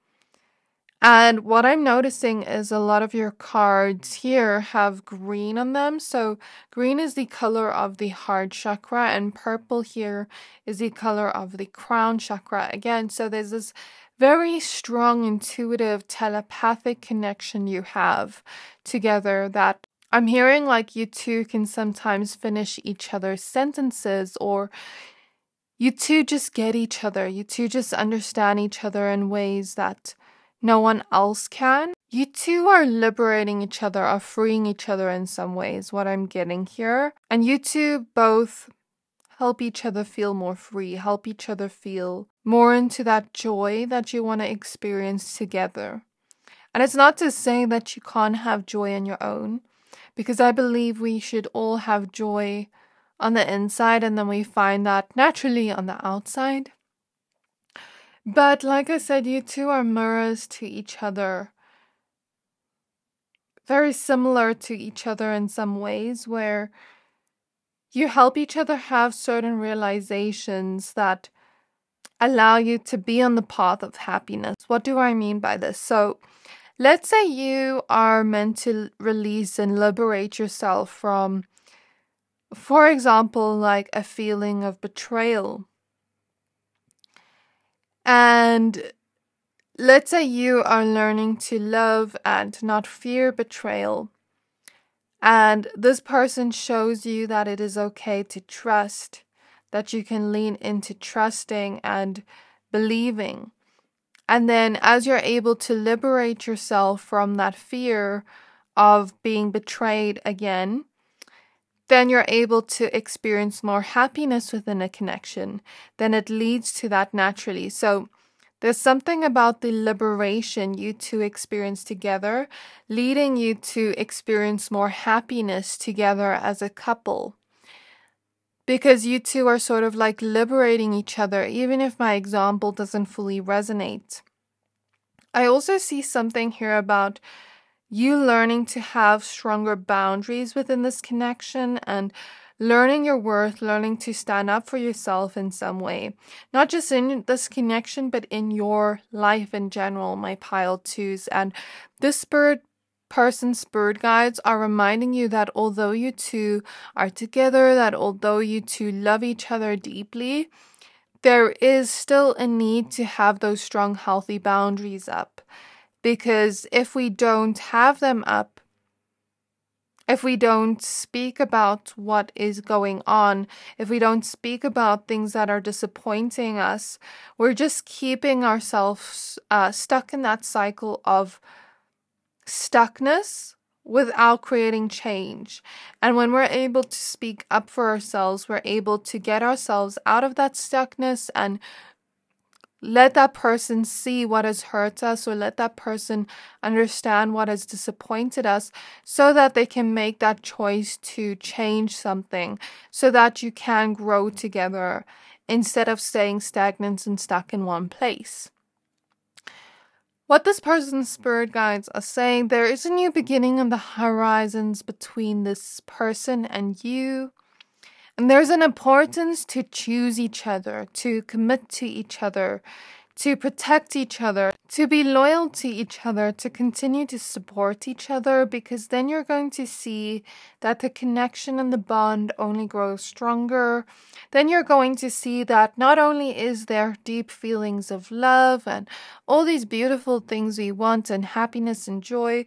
And what I'm noticing is a lot of your cards here have green on them. So green is the color of the heart chakra, and purple here is the color of the crown chakra again. So there's this very strong, intuitive, telepathic connection you have together that I'm hearing like you two can sometimes finish each other's sentences, or you two just get each other. You two just understand each other in ways that no one else can. You two are liberating each other, are freeing each other in some ways, what I'm getting here. And you two both help each other feel more free, help each other feel more into that joy that you want to experience together. And it's not to say that you can't have joy on your own, because I believe we should all have joy on the inside, and then we find that naturally on the outside. But like I said, you two are mirrors to each other. Very similar to each other in some ways, where you help each other have certain realizations that allow you to be on the path of happiness. What do I mean by this? So, let's say you are meant to release and liberate yourself from, for example, like a feeling of betrayal. And let's say you are learning to love and not fear betrayal. And this person shows you that it is okay to trust, that you can lean into trusting and believing. And then as you're able to liberate yourself from that fear of being betrayed again, then you're able to experience more happiness within a connection. Then it leads to that naturally. So there's something about the liberation you two experience together, leading you to experience more happiness together as a couple. Because you two are sort of like liberating each other, even if my example doesn't fully resonate. I also see something here about you learning to have stronger boundaries within this connection and learning your worth, learning to stand up for yourself in some way. Not just in this connection, but in your life in general, my pile twos. And this spirit guides are reminding you that although you two are together, that although you two love each other deeply, there is still a need to have those strong, healthy boundaries up. Because if we don't have them up, if we don't speak about what is going on, if we don't speak about things that are disappointing us, we're just keeping ourselves stuck in that cycle of stuckness without creating change. And when we're able to speak up for ourselves, we're able to get ourselves out of that stuckness and let that person see what has hurt us, or let that person understand what has disappointed us, so that they can make that choice to change something, so that you can grow together instead of staying stagnant and stuck in one place. What this person's spirit guides are saying, there is a new beginning on the horizons between this person and you. And there's an importance to choose each other, to commit to each other, to protect each other, to be loyal to each other, to continue to support each other, because then you're going to see that the connection and the bond only grows stronger. Then you're going to see that not only is there deep feelings of love and all these beautiful things we want and happiness and joy,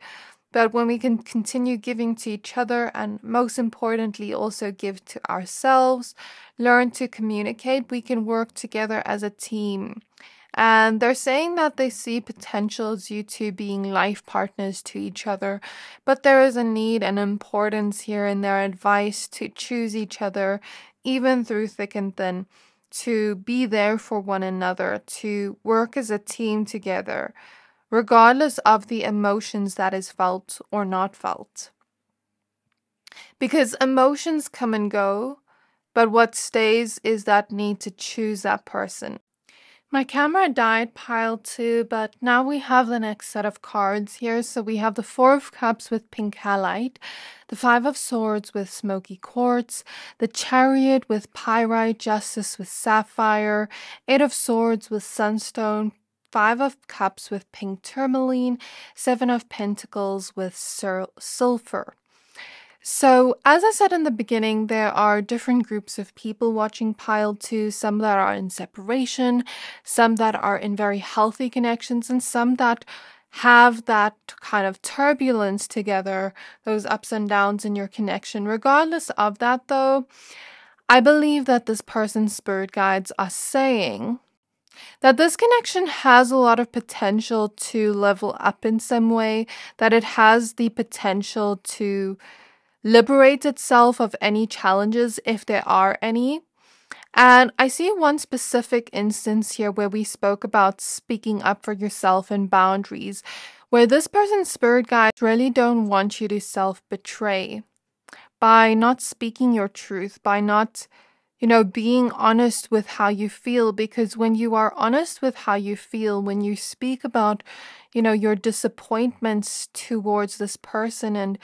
but when we can continue giving to each other, and most importantly also give to ourselves, learn to communicate, we can work together as a team. And they're saying that they see potential due to being life partners to each other, but there is a need and importance here in their advice to choose each other, even through thick and thin, to be there for one another, to work as a team together, regardless of the emotions that is felt or not felt. Because emotions come and go, but what stays is that need to choose that person. My camera died pile 2, but now we have the next set of cards here. So we have the 4 of Cups with pink Howlite, the 5 of Swords with smoky quartz, the Chariot with pyrite, Justice with sapphire, 8 of Swords with sunstone, 5 of Cups with pink tourmaline, 7 of Pentacles with sulfur. So, as I said in the beginning, there are different groups of people watching pile 2, some that are in separation, some that are in very healthy connections, and some that have that kind of turbulence together, those ups and downs in your connection. Regardless of that, though, I believe that this person's spirit guides are saying that this connection has a lot of potential to level up in some way, that it has the potential to liberate itself of any challenges if there are any. And I see one specific instance here where we spoke about speaking up for yourself and boundaries, where this person's spirit guides really don't want you to self-betray. by not speaking your truth, by not, being honest with how you feel. Because when you are honest with how you feel, when you speak about, your disappointments towards this person and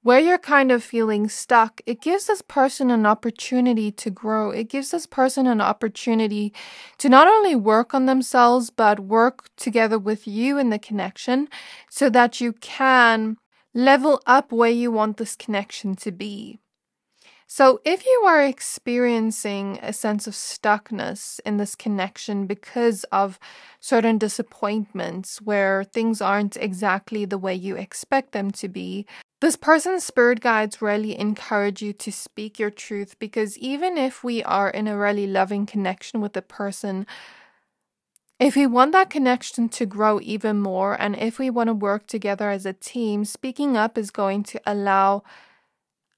where you're kind of feeling stuck, it gives this person an opportunity to grow. It gives this person an opportunity to not only work on themselves, but work together with you in the connection so that you can level up where you want this connection to be. So if you are experiencing a sense of stuckness in this connection because of certain disappointments where things aren't exactly the way you expect them to be, this person's spirit guides really encourage you to speak your truth, because even if we are in a really loving connection with a person, if we want that connection to grow even more, and if we want to work together as a team, speaking up is going to allow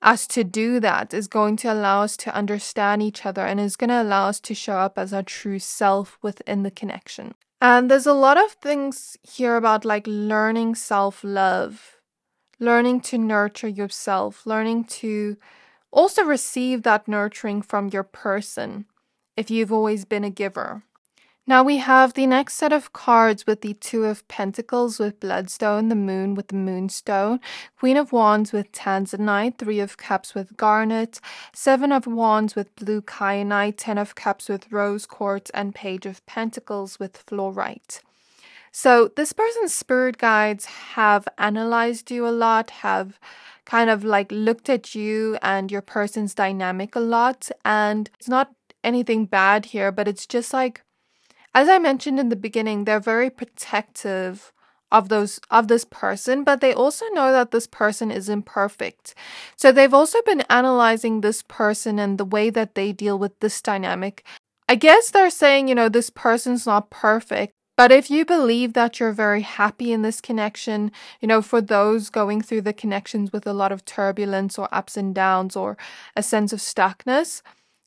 us to do that, is going to allow us to understand each other, and is going to allow us to show up as our true self within the connection. And there's a lot of things here about like learning self-love, learning to nurture yourself, learning to also receive that nurturing from your person if you've always been a giver. Now we have the next set of cards with the Two of Pentacles with Bloodstone, the Moon with the Moonstone, Queen of Wands with Tanzanite, Three of Cups with Garnet, Seven of Wands with Blue Kyanite, Ten of Cups with Rose Quartz, and Page of Pentacles with Fluorite. So this person's spirit guides have analyzed you a lot, have kind of like looked at you and your person's dynamic a lot. And it's not anything bad here, but it's just like, as I mentioned in the beginning, they're very protective of this person, but they also know that this person is imperfect. So they've also been analyzing this person and the way that they deal with this dynamic. I guess they're saying, this person's not perfect. But if you believe that you're very happy in this connection, for those going through the connections with a lot of turbulence or ups and downs or a sense of stuckness,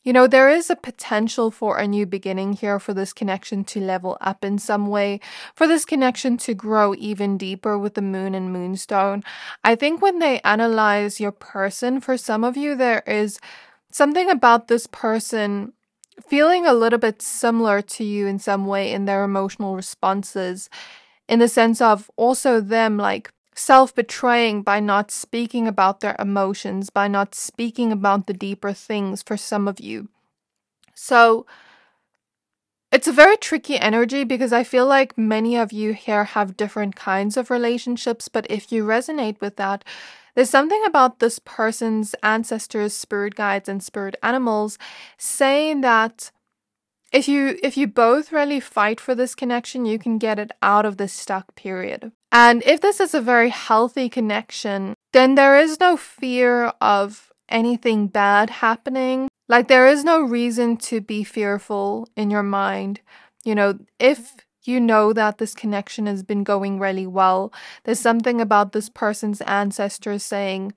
there is a potential for a new beginning here, for this connection to level up in some way, for this connection to grow even deeper with the Moon and Moonstone. I think when they analyze your person, for some of you, there is something about this person feeling a little bit similar to you in some way in their emotional responses, in the sense of also them like self-betraying by not speaking about their emotions, by not speaking about the deeper things for some of you. So it's a very tricky energy, because I feel like many of you here have different kinds of relationships, but if you resonate with that, there's something about this person's ancestors, spirit guides, and spirit animals saying that if you both really fight for this connection, you can get it out of this stuck period. And if this is a very healthy connection, then there is no fear of anything bad happening. Like, there is no reason to be fearful in your mind. If you know that this connection has been going really well, there's something about this person's ancestors saying,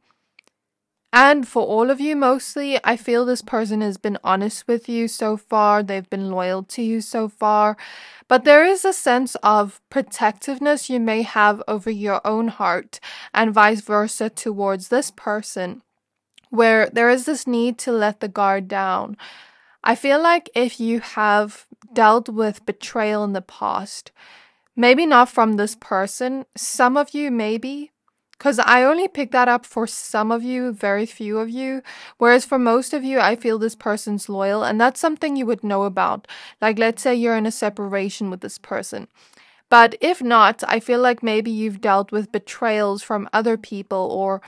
and for all of you mostly, I feel this person has been honest with you so far, they've been loyal to you so far, but there is a sense of protectiveness you may have over your own heart, and vice versa towards this person, where there is this need to let the guard down. I feel like if you have dealt with betrayal in the past, maybe not from this person, some of you maybe, because I only pick that up for some of you, very few of you, whereas for most of you, I feel this person's loyal, and that's something you would know about. Like, let's say you're in a separation with this person. But if not, I feel like maybe you've dealt with betrayals from other people, or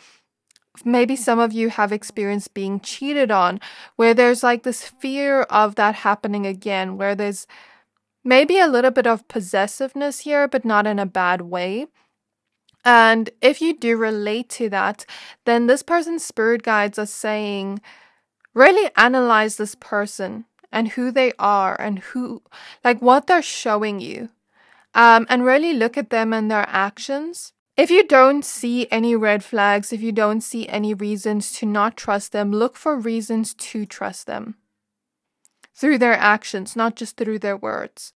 maybe some of you have experienced being cheated on, where there's like this fear of that happening again, where there's maybe a little bit of possessiveness here, but not in a bad way. And if you do relate to that, then this person's spirit guides are saying, really analyze this person and who they are and what they're showing you. And really look at them and their actions. If you don't see any red flags, if you don't see any reasons to not trust them, look for reasons to trust them through their actions, not just through their words.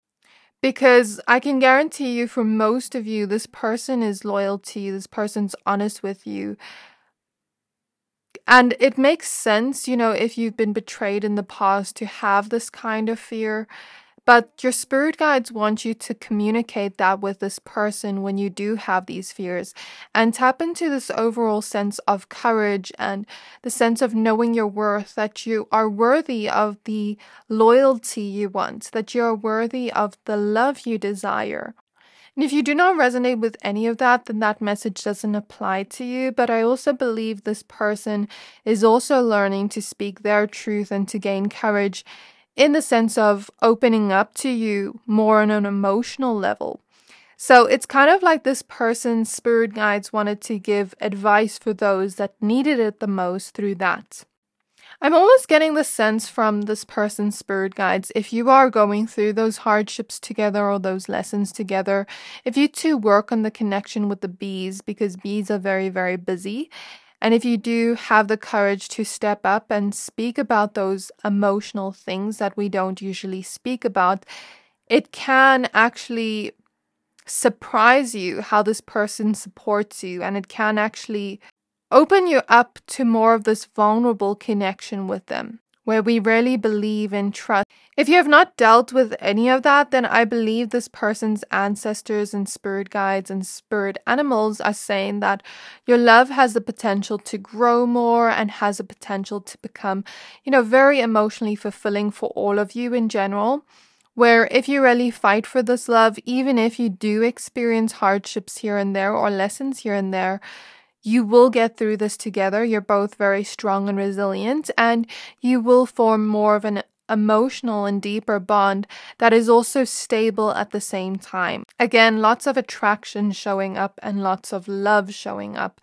Because I can guarantee you, for most of you, this person is loyal to you, this person's honest with you. And it makes sense, you know, if you've been betrayed in the past to have this kind of fear. But your spirit guides want you to communicate that with this person when you do have these fears and tap into this overall sense of courage and the sense of knowing your worth, that you are worthy of the loyalty you want, that you are worthy of the love you desire. And if you do not resonate with any of that, then that message doesn't apply to you. But I also believe this person is also learning to speak their truth and to gain courage in the sense of opening up to you more on an emotional level. So it's kind of like this person's spirit guides wanted to give advice for those that needed it the most through that. I'm almost getting the sense from this person's spirit guides, if you are going through those hardships together or those lessons together, if you two work on the connection with the bees, because bees are very, very busy, and if you do have the courage to step up and speak about those emotional things that we don't usually speak about, it can actually surprise you how this person supports you, and it can actually open you up to more of this vulnerable connection with them, where we really believe in trust. If you have not dealt with any of that, then I believe this person's ancestors and spirit guides and spirit animals are saying that your love has the potential to grow more and has the potential to become, very emotionally fulfilling for all of you in general. Where if you really fight for this love, even if you do experience hardships here and there or lessons here and there, you will get through this together. You're both very strong and resilient, and you will form more of an emotional and deeper bond that is also stable at the same time. Again, lots of attraction showing up and lots of love showing up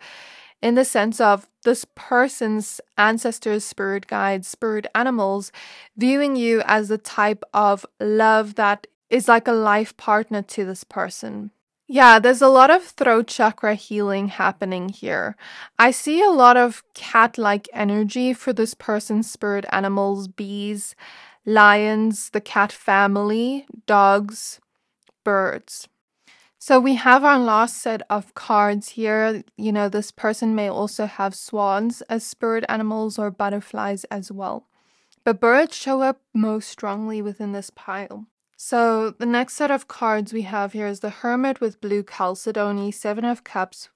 in the sense of this person's ancestors, spirit guides, spirit animals viewing you as the type of love that is like a life partner to this person. Yeah, there's a lot of throat chakra healing happening here. I see a lot of cat-like energy for this person's spirit animals, bees, lions, the cat family, dogs, birds. So we have our last set of cards here. This person may also have swans as spirit animals or butterflies as well. But birds show up most strongly within this pile. So the next set of cards we have here is the Hermit with blue chalcedony, 7 of cups.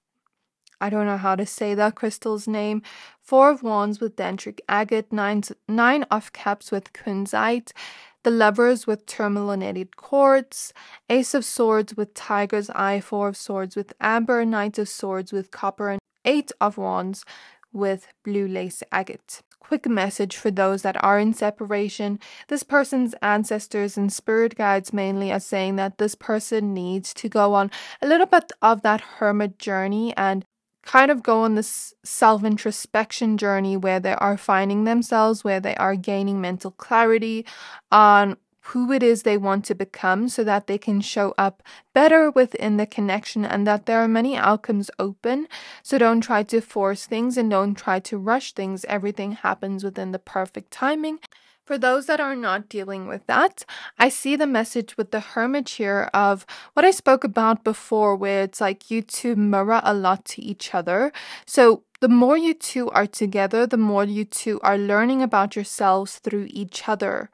I don't know how to say that crystal's name. 4 of wands with dendritic agate, 9 of cups with kunzite, the Lovers with tourmalinated quartz, Ace of swords with tiger's eye, 4 of swords with amber, Knight of swords with copper, and 8 of wands with blue lace agate. Quick message for those that are in separation. This person's ancestors and spirit guides mainly are saying that this person needs to go on a little bit of that hermit journey and kind of go on this self-introspection journey where they are finding themselves, where they are gaining mental clarity on who it is they want to become so that they can show up better within the connection, and that there are many outcomes open. So don't try to force things and don't try to rush things. Everything happens within the perfect timing. For those that are not dealing with that, I see the message with the Hermit here of what I spoke about before, where it's like you two mirror a lot to each other. So the more you two are together, the more you two are learning about yourselves through each other.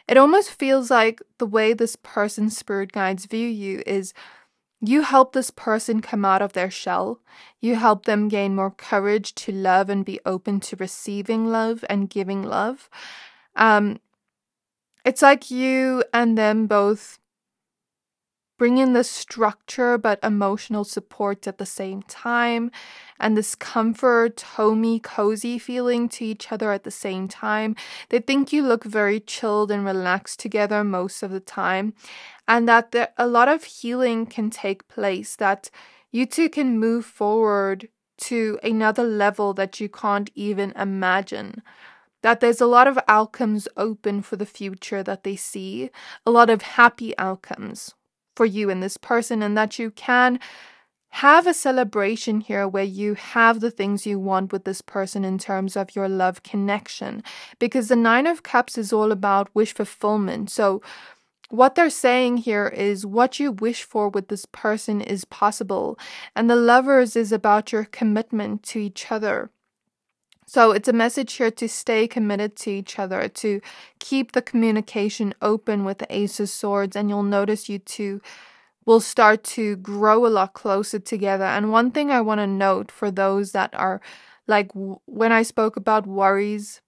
It almost feels like the way this person's spirit guides view you is you help this person come out of their shell. You help them gain more courage to love and be open to receiving love and giving love. It's like you and them both bring in the structure but emotional support at the same time, and this comfort, homey, cozy feeling to each other at the same time. They think you look very chilled and relaxed together most of the time, and that a lot of healing can take place, that you two can move forward to another level that you can't even imagine. That there's a lot of outcomes open for the future that they see, a lot of happy outcomes for you and this person, and that you can have a celebration here where you have the things you want with this person in terms of your love connection, because the 9 of cups is all about wish fulfillment. So what they're saying here is what you wish for with this person is possible, and the Lovers is about your commitment to each other. So it's a message here to stay committed to each other, to keep the communication open with the Ace of Swords, and you'll notice you two will start to grow a lot closer together. And one thing I want to note for those that are like, when I spoke about worries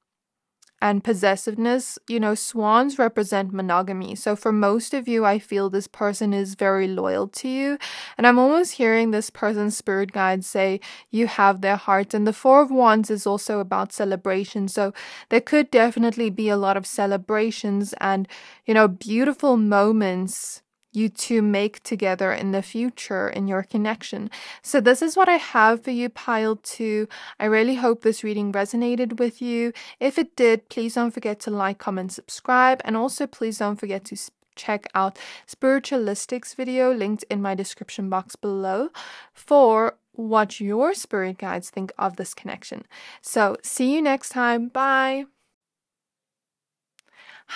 and possessiveness, you know, swans represent monogamy. So for most of you, I feel this person is very loyal to you. And I'm almost hearing this person's spirit guide say you have their heart. And the Four of Wands is also about celebration. So there could definitely be a lot of celebrations and, you know, beautiful moments you two make together in the future in your connection. So this is what I have for you, pile 2. I really hope this reading resonated with you. If it did, please don't forget to like, comment, subscribe, and also please don't forget to check out Spiritualistics video linked in my description box below for what your spirit guides think of this connection. So see you next time. Bye.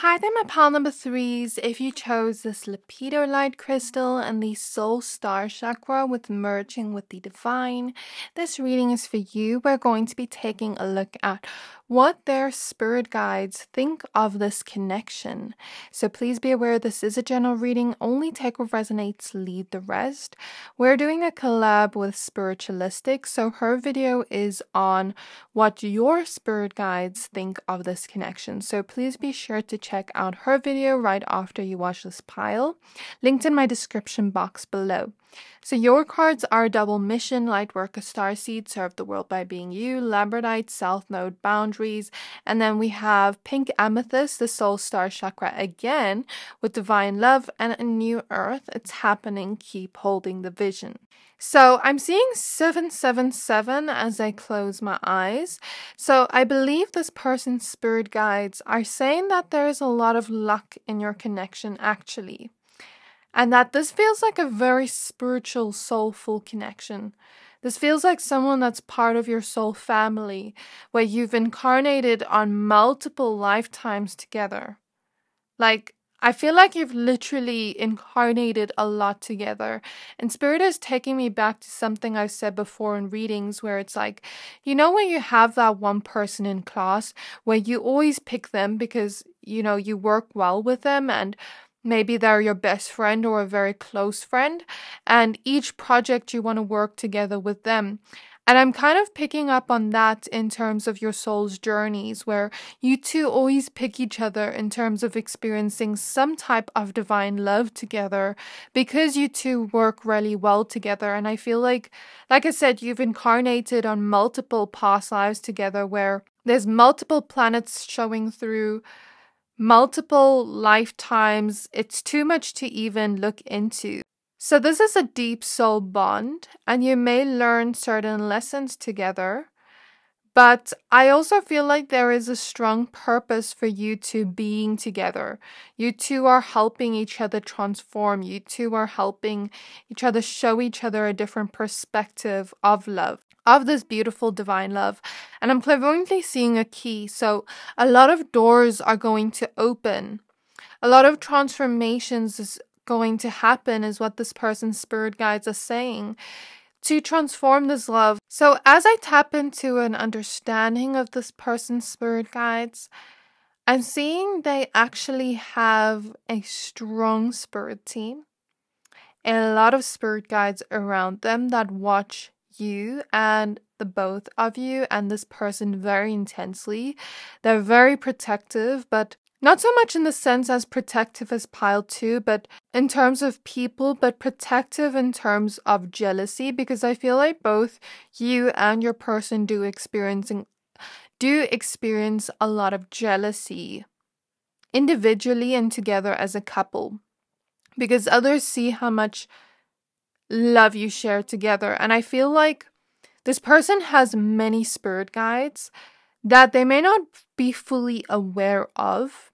Hi there, my pile number 3s. If you chose this Lepidolite crystal and the Soul Star Chakra with merging with the divine, this reading is for you. We're going to be taking a look at what their spirit guides think of this connection. So please be aware this is a general reading. Only take what resonates, leave the rest. We're doing a collab with Spiritualistic, so her video is on what your spirit guides think of this connection. So please be sure to check out her video right after you watch this pile, linked in my description box below. So your cards are Double Mission, Lightworker, Starseed, Serve the World by Being You, Labradorite, South Node, Boundaries, and then we have Pink Amethyst, the Soul Star Chakra again, with Divine Love and a New Earth. It's happening, keep holding the vision. So I'm seeing 777 as I close my eyes. So I believe this person's spirit guides are saying that there is a lot of luck in your connection actually. And that this feels like a very spiritual, soulful connection. This feels like someone that's part of your soul family, where you've incarnated on multiple lifetimes together. Like, I feel like you've literally incarnated a lot together. And Spirit is taking me back to something I've said before in readings where it's like, you know, when you have that one person in class where you always pick them because, you know, you work well with them and maybe they're your best friend or a very close friend, and each project you want to work together with them. And I'm kind of picking up on that in terms of your soul's journeys, where you two always pick each other in terms of experiencing some type of divine love together because you two work really well together. And I feel like I said, you've incarnated on multiple past lives together where there's multiple planets showing through multiple lifetimes. It's too much to even look into. So this is a deep soul bond, and you may learn certain lessons together. But I also feel like there is a strong purpose for you two being together. You two are helping each other transform. You two are helping each other show each other a different perspective of love, of this beautiful divine love. And I'm clairvoyantly seeing a key. So a lot of doors are going to open. A lot of transformations is going to happen is what this person's spirit guides are saying to transform this love. So as I tap into an understanding of this person's spirit guides, I'm seeing they actually have a strong spirit team, a lot of spirit guides around them that watch you and the both of you and this person very intensely. They're very protective, but not so much in the sense as protective as pile 2, but in terms of people, but protective in terms of jealousy, because I feel like both you and your person do experience a lot of jealousy individually and together as a couple, because others see how much love you share together. And I feel like this person has many spirit guides that they may not be fully aware of.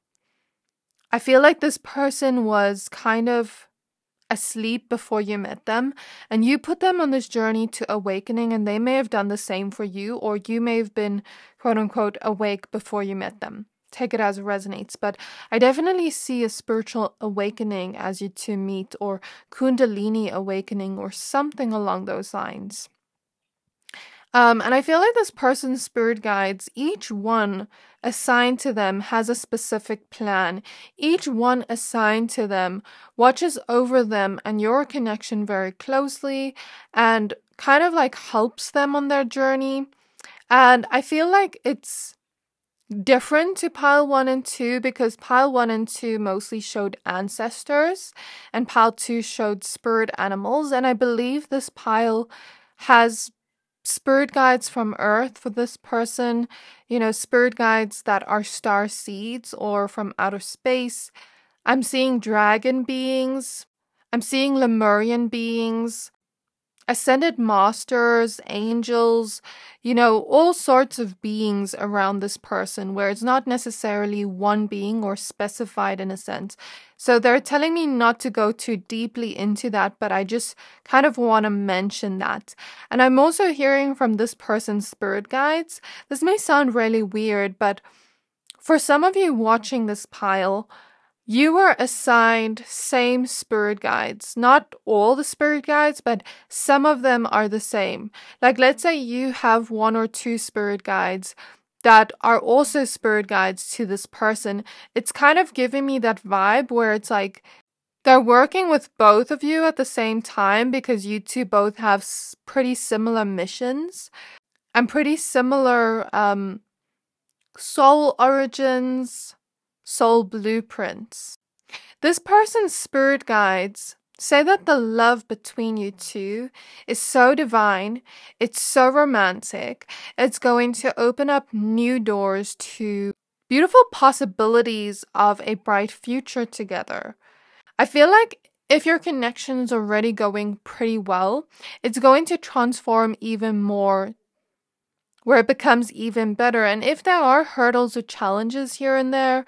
I feel like this person was kind of asleep before you met them, and you put them on this journey to awakening, and they may have done the same for you, or you may have been quote unquote awake before you met them. Take it as it resonates, but I definitely see a spiritual awakening as you two meet, or Kundalini awakening, or something along those lines. And I feel like this person's spirit guides, each one assigned to them has a specific plan. Each one assigned to them watches over them and your connection very closely and kind of like helps them on their journey. And I feel like it's different to pile 1 and 2 because pile 1 and 2 mostly showed ancestors and pile 2 showed spirit animals. And I believe this pile has spirit guides from Earth for this person, spirit guides that are star seeds or from outer space. I'm seeing dragon beings. I'm seeing Lemurian beings, ascended masters, angels, all sorts of beings around this person where it's not necessarily one being or specified in a sense. So they're telling me not to go too deeply into that, but I just kind of want to mention that. And I'm also hearing from this person's spirit guides. This may sound really weird, but for some of you watching this pile, you were assigned same spirit guides. Not all the spirit guides, but some of them are the same. Like, let's say you have 1 or 2 spirit guides that are also spirit guides to this person. It's kind of giving me that vibe where it's like they're working with both of you at the same time because you two both have pretty similar missions and pretty similar soul origins, soul blueprints. This person's spirit guides say that the love between you two is so divine, it's so romantic, it's going to open up new doors to beautiful possibilities of a bright future together. I feel like if your connection's already going pretty well, it's going to transform even more where it becomes even better. And if there are hurdles or challenges here and there,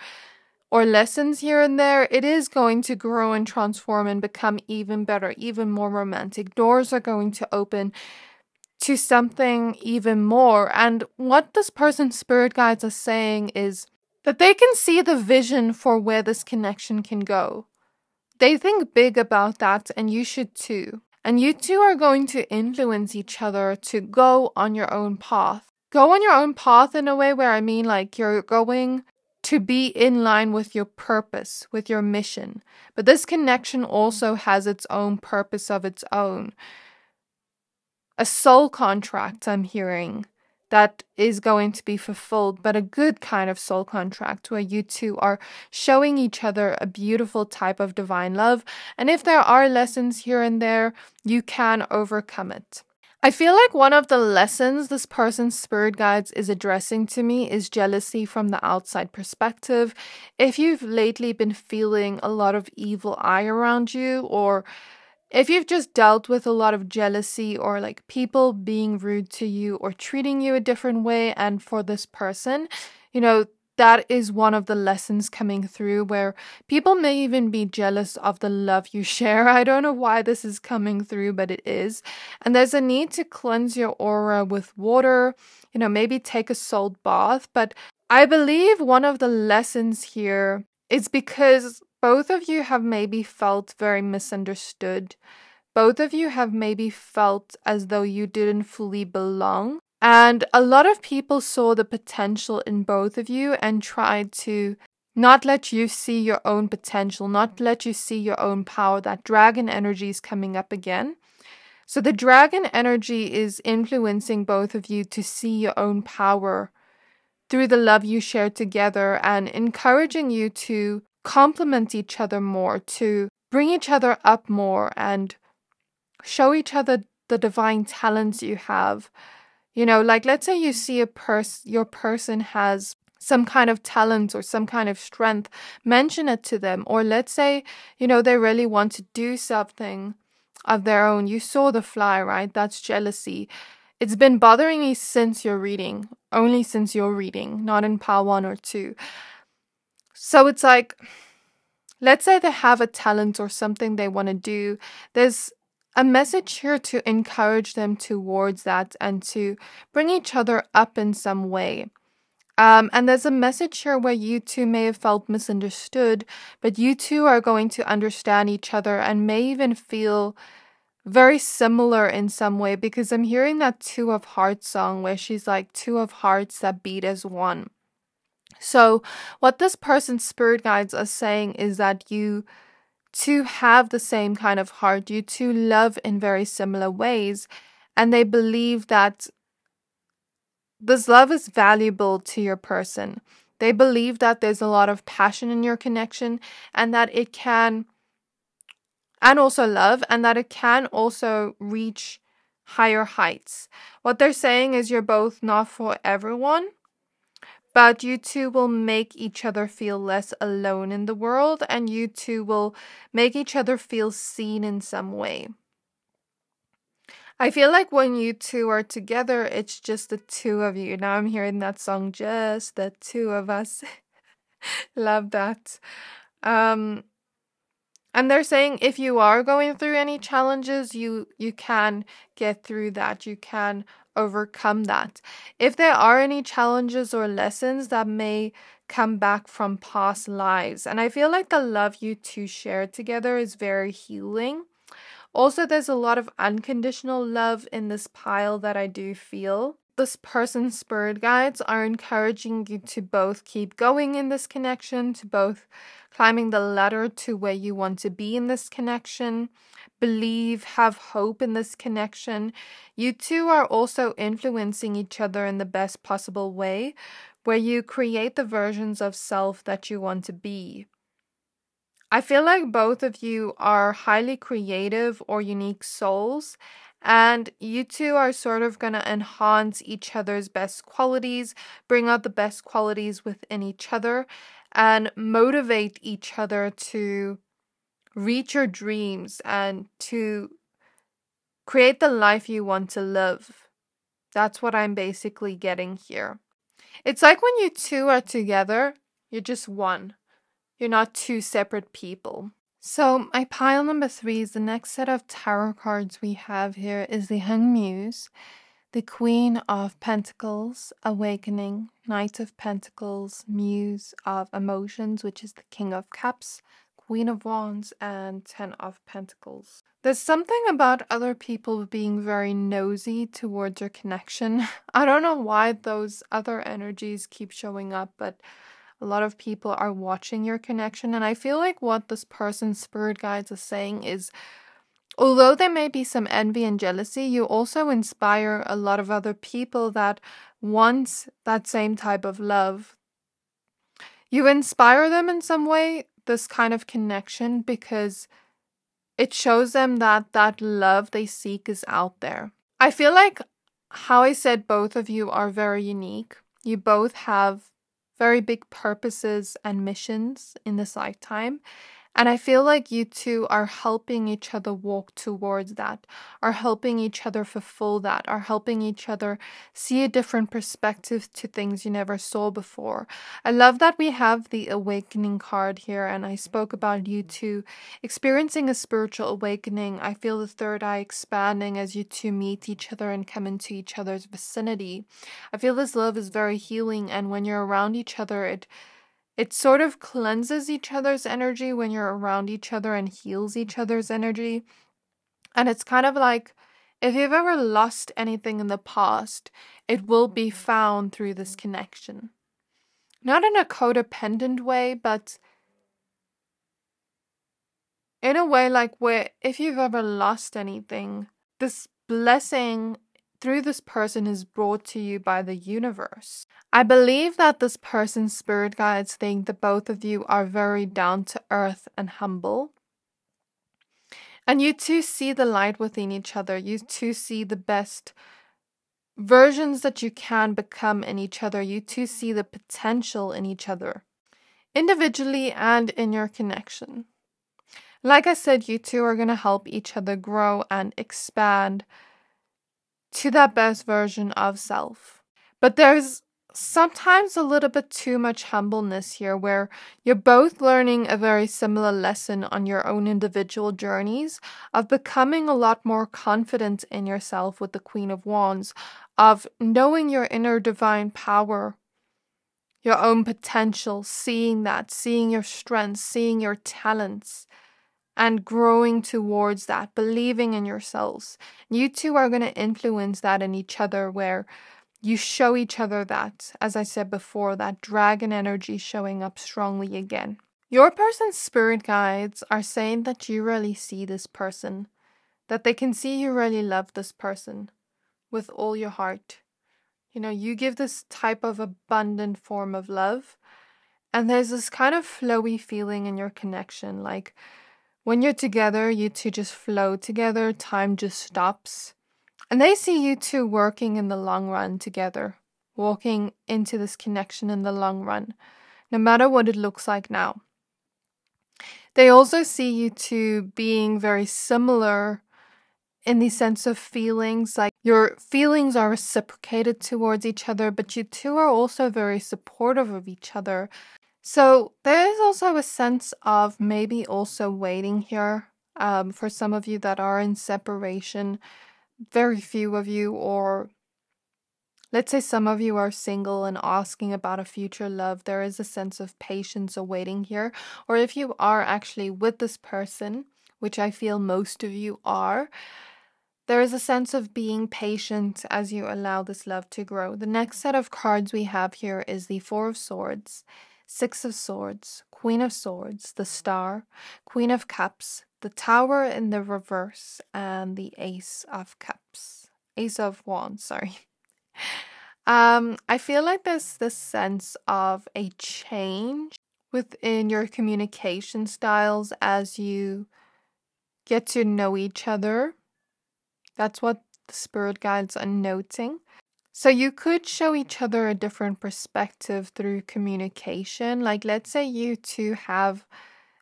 or lessons here and there, it is going to grow and transform and become even better, even more romantic. Doors are going to open to something even more. And what this person's spirit guides are saying is that they can see the vision for where this connection can go. They think big about that, and you should too. And you two are going to influence each other to go on your own path. Go on your own path in a way where I mean like you're going to be in line with your purpose, with your mission. But this connection also has its own purpose of its own. A soul contract, I'm hearing, that is going to be fulfilled, but a good kind of soul contract where you two are showing each other a beautiful type of divine love. And if there are lessons here and there, you can overcome it. I feel like one of the lessons this person's spirit guides is addressing to me is jealousy from the outside perspective. If you've lately been feeling a lot of evil eye around you, or if you've just dealt with a lot of jealousy or like people being rude to you or treating you a different way, and for this person, that is one of the lessons coming through where people may even be jealous of the love you share. I don't know why this is coming through, but it is. And there's a need to cleanse your aura with water, maybe take a salt bath. But I believe one of the lessons here is because both of you have maybe felt very misunderstood. Both of you have maybe felt as though you didn't fully belong. And a lot of people saw the potential in both of you and tried to not let you see your own potential, not let you see your own power. That dragon energy is coming up again. So the dragon energy is influencing both of you to see your own power through the love you share together and encouraging you to complement each other more, to bring each other up more and show each other the divine talents you have. Like let's say you see your person has some kind of talent or some kind of strength, mention it to them. Or let's say, they really want to do something of their own. You saw the fly, right? That's jealousy. It's been bothering me since your reading, only since your reading, not in pile 1 or 2. So it's like, let's say they have a talent or something they want to do. There's a message here to encourage them towards that and to bring each other up in some way. And there's a message here where you two may have felt misunderstood, but you two are going to understand each other and may even feel very similar in some way, because I'm hearing that Two of Hearts song where she's like two of hearts that beat as one. So what this person's spirit guides are saying is that you two have the same kind of heart. You two love in very similar ways, and they believe that this love is valuable to your person. They believe that there's a lot of passion in your connection, and that it can, and also love, and that it can also reach higher heights. What they're saying is you're both not for everyone, but you two will make each other feel less alone in the world, and you two will make each other feel seen in some way. I feel like when you two are together, it's just the two of you. Now I'm hearing that song, Just the Two of Us. Love that. And they're saying if you are going through any challenges, you can get through that. You can overcome that. If there are any challenges or lessons that may come back from past lives. And I feel like the love you two share together is very healing. Also, there's a lot of unconditional love in this pile that I do feel. This person's spirit guides are encouraging you to both keep going in this connection, to both climbing the ladder to where you want to be in this connection, believe, have hope in this connection. You two are also influencing each other in the best possible way, where you create the versions of self that you want to be. I feel like both of you are highly creative or unique souls, and you two are sort of going to enhance each other's best qualities, bring out the best qualities within each other, and motivate each other to reach your dreams and to create the life you want to live. That's what I'm basically getting here. It's like when you two are together, you're just one. You're not two separate people. So my pile number 3 is the next set of tarot cards we have here is the Hung Muse, the Queen of Pentacles, Awakening, Knight of Pentacles, Muse of Emotions, which is the King of Cups, Queen of Wands, and 10 of Pentacles. There's something about other people being very nosy towards your connection. I don't know why those other energies keep showing up, but a lot of people are watching your connection, and I feel like what this person's spirit guides are saying is, although there may be some envy and jealousy, you also inspire a lot of other people that want that same type of love. You inspire them in some way, this kind of connection, because it shows them that that love they seek is out there. I feel like how I said both of you are very unique. You both have very big purposes and missions in this lifetime. And I feel like you two are helping each other walk towards that, are helping each other fulfill that, are helping each other see a different perspective to things you never saw before. I love that we have the awakening card here, and I spoke about you two experiencing a spiritual awakening. I feel the third eye expanding as you two meet each other and come into each other's vicinity. I feel this love is very healing, and when you're around each other, it sort of cleanses each other's energy when you're around each other and heals each other's energy. And it's kind of like, if you've ever lost anything in the past, it will be found through this connection. Not in a codependent way, but in a way like where if you've ever lost anything, this blessing through this person is brought to you by the universe. I believe that this person's spirit guides think that both of you are very down to earth and humble. And you two see the light within each other. You two see the best versions that you can become in each other. You two see the potential in each other, individually and in your connection. Like I said, you two are going to help each other grow and expand to that best version of self. But there's sometimes a little bit too much humbleness here, where you're both learning a very similar lesson on your own individual journeys of becoming a lot more confident in yourself with the Queen of Wands, of knowing your inner divine power, your own potential, seeing that, seeing your strengths, seeing your talents, and growing towards that, believing in yourselves. You two are going to influence that in each other, where you show each other that, as I said before, that dragon energy showing up strongly again. Your person's spirit guides are saying that you really see this person, that they can see you really love this person with all your heart. You know, you give this type of abundant form of love, and there's this kind of flowy feeling in your connection. Like when you're together, you two just flow together, time just stops. And they see you two working in the long run together, walking into this connection in the long run, no matter what it looks like now. They also see you two being very similar in the sense of feelings, like your feelings are reciprocated towards each other, but you two are also very supportive of each other. So there is also a sense of maybe also waiting here for some of you that are in separation. Very few of you, or let's say some of you are single and asking about a future love. There is a sense of patience awaiting here. Or if you are actually with this person, which I feel most of you are, there is a sense of being patient as you allow this love to grow. The next set of cards we have here is the Four of Swords, Six of Swords, Queen of Swords, the Star, Queen of Cups, the Tower in the reverse, and the Ace of Cups. Ace of Wands, sorry. I feel like there's this sense of a change within your communication styles as you get to know each other. That's what the spirit guides are noting. So you could show each other a different perspective through communication. Like let's say you two have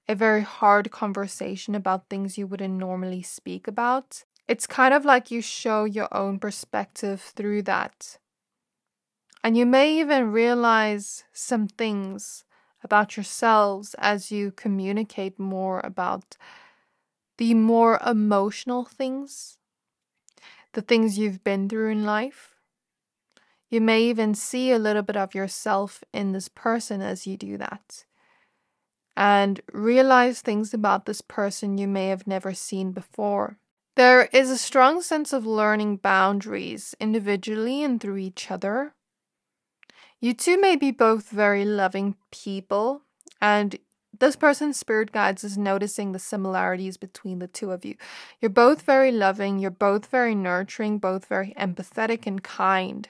a very hard conversation about things you wouldn't normally speak about. It's kind of like you show your own perspective through that. And you may even realize some things about yourselves as you communicate more about the more emotional things, the things you've been through in life. You may even see a little bit of yourself in this person as you do that. And realize things about this person you may have never seen before. There is a strong sense of learning boundaries individually and through each other. You two may be both very loving people, and this person's spirit guides is noticing the similarities between the two of you. You're both very loving, you're both very nurturing, both very empathetic and kind.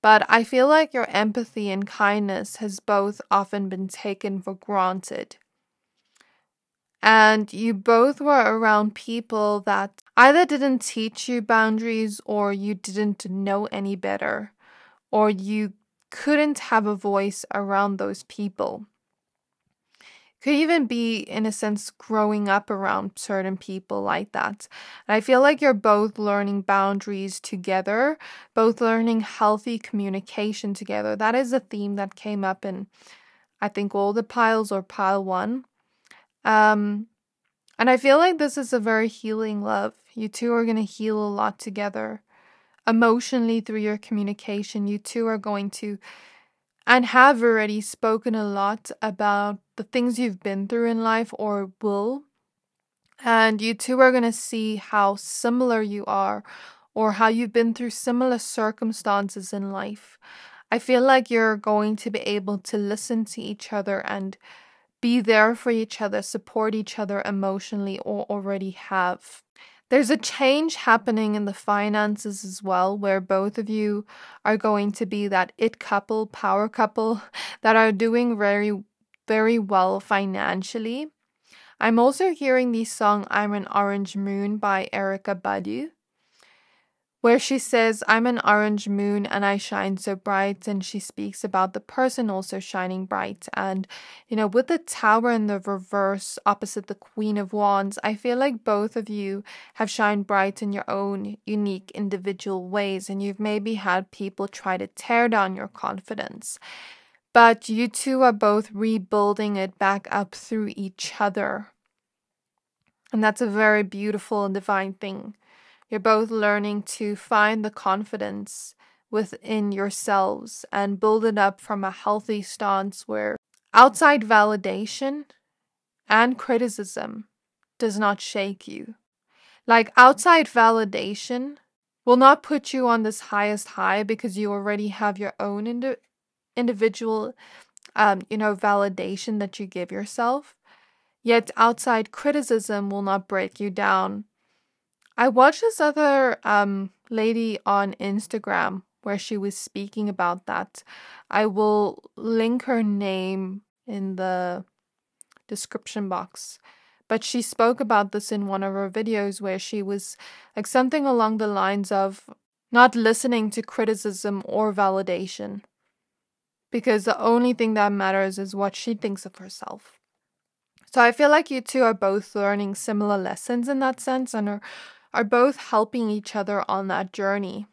But I feel like your empathy and kindness has both often been taken for granted. And you both were around people that either didn't teach you boundaries, or you didn't know any better, or you couldn't have a voice around those people. Could even be, in a sense, growing up around certain people like that. And I feel like you're both learning boundaries together, both learning healthy communication together. That is a theme that came up in, I think, all the piles or pile one. And I feel like this is a very healing love. You two are going to heal a lot together. Emotionally, through your communication, you two are going to, and have already spoken a lot about the things you've been through in life or will. And you two are going to see how similar you are, or how you've been through similar circumstances in life. I feel like you're going to be able to listen to each other and be there for each other, support each other emotionally, or already have. There's a change happening in the finances as well, where both of you are going to be that it couple, power couple, that are doing very, very well financially. I'm also hearing the song I'm an Orange Moon by Erykah Badu, where she says, I'm an orange moon and I shine so bright, and she speaks about the person also shining bright. And, you know, with the Tower in the reverse opposite the Queen of Wands, I feel like both of you have shined bright in your own unique individual ways, and you've maybe had people try to tear down your confidence. But you two are both rebuilding it back up through each other. And that's a very beautiful and divine thing. You're both learning to find the confidence within yourselves and build it up from a healthy stance where outside validation and criticism does not shake you. Like outside validation will not put you on this highest high because you already have your own individual, validation that you give yourself. Yet outside criticism will not break you down. I watched this other lady on Instagram where she was speaking about that. I will link her name in the description box. But she spoke about this in one of her videos where she was like something along the lines of not listening to criticism or validation. Because the only thing that matters is what she thinks of herself. So I feel like you two are both learning similar lessons in that sense and are both helping each other on that journey.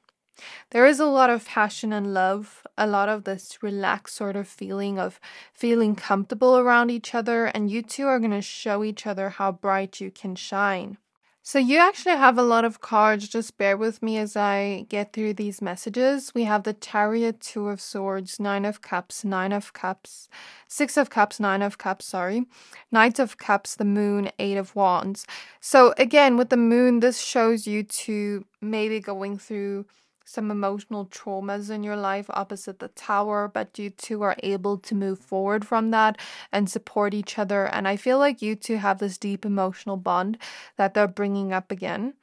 There is a lot of passion and love, a lot of this relaxed sort of feeling of feeling comfortable around each other, and you two are going to show each other how bright you can shine. So you actually have a lot of cards. Just bear with me as I get through these messages. We have the Chariot, 2 of Swords, 9 of Cups, 9 of Cups, 6 of Cups, 9 of Cups, sorry. Knight of Cups, the Moon, 8 of Wands. So again, with the Moon, this shows you to maybe going through some emotional traumas in your life opposite the Tower, but you two are able to move forward from that and support each other. And I feel like you two have this deep emotional bond that they're bringing up again.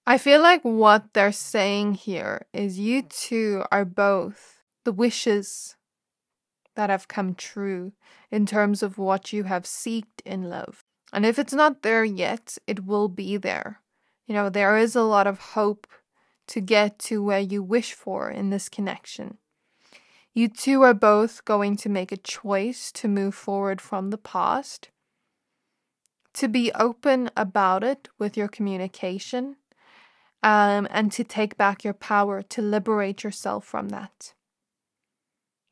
I feel like what they're saying here is you two are both the wishes that have come true in terms of what you have sought in love. And if it's not there yet, it will be there. You know, there is a lot of hope to get to where you wish for in this connection. You two are both going to make a choice to move forward from the past, to be open about it with your communication, and to take back your power, to liberate yourself from that.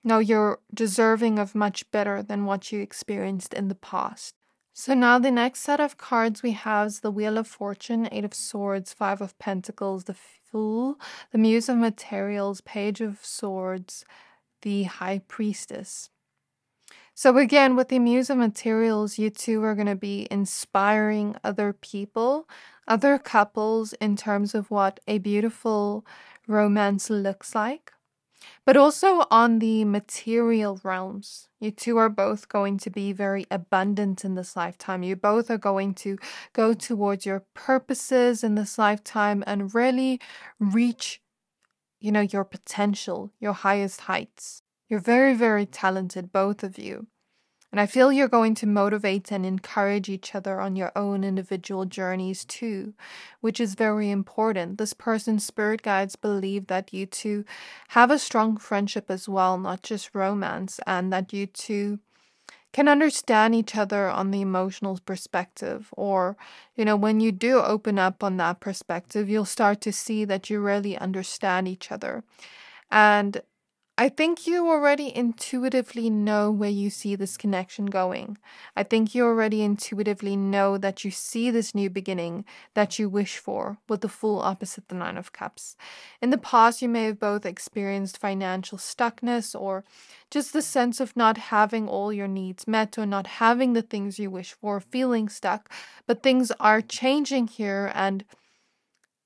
Now you're deserving of much better than what you experienced in the past. So now the next set of cards we have is the Wheel of Fortune, 8 of Swords, 5 of Pentacles, the Fool, the Muse of Materials, Page of Swords, the High Priestess. So again, with the Muse of Materials, you two are going to be inspiring other people, other couples in terms of what a beautiful romance looks like. But also on the material realms, you two are both going to be very abundant in this lifetime. You both are going to go towards your purposes in this lifetime and really reach, your potential, your highest heights. You're very, very talented, both of you. And I feel you're going to motivate and encourage each other on your own individual journeys too, which is very important. This person's spirit guides believe that you two have a strong friendship as well, not just romance, and that you two can understand each other on the emotional perspective. Or, when you do open up on that perspective, you'll start to see that you really understand each other. And I think you already intuitively know where you see this connection going. I think you already intuitively know that you see this new beginning that you wish for, with the Fool opposite the 9 of Cups. In the past, you may have both experienced financial stuckness or just the sense of not having all your needs met or not having the things you wish for, feeling stuck. But things are changing here, and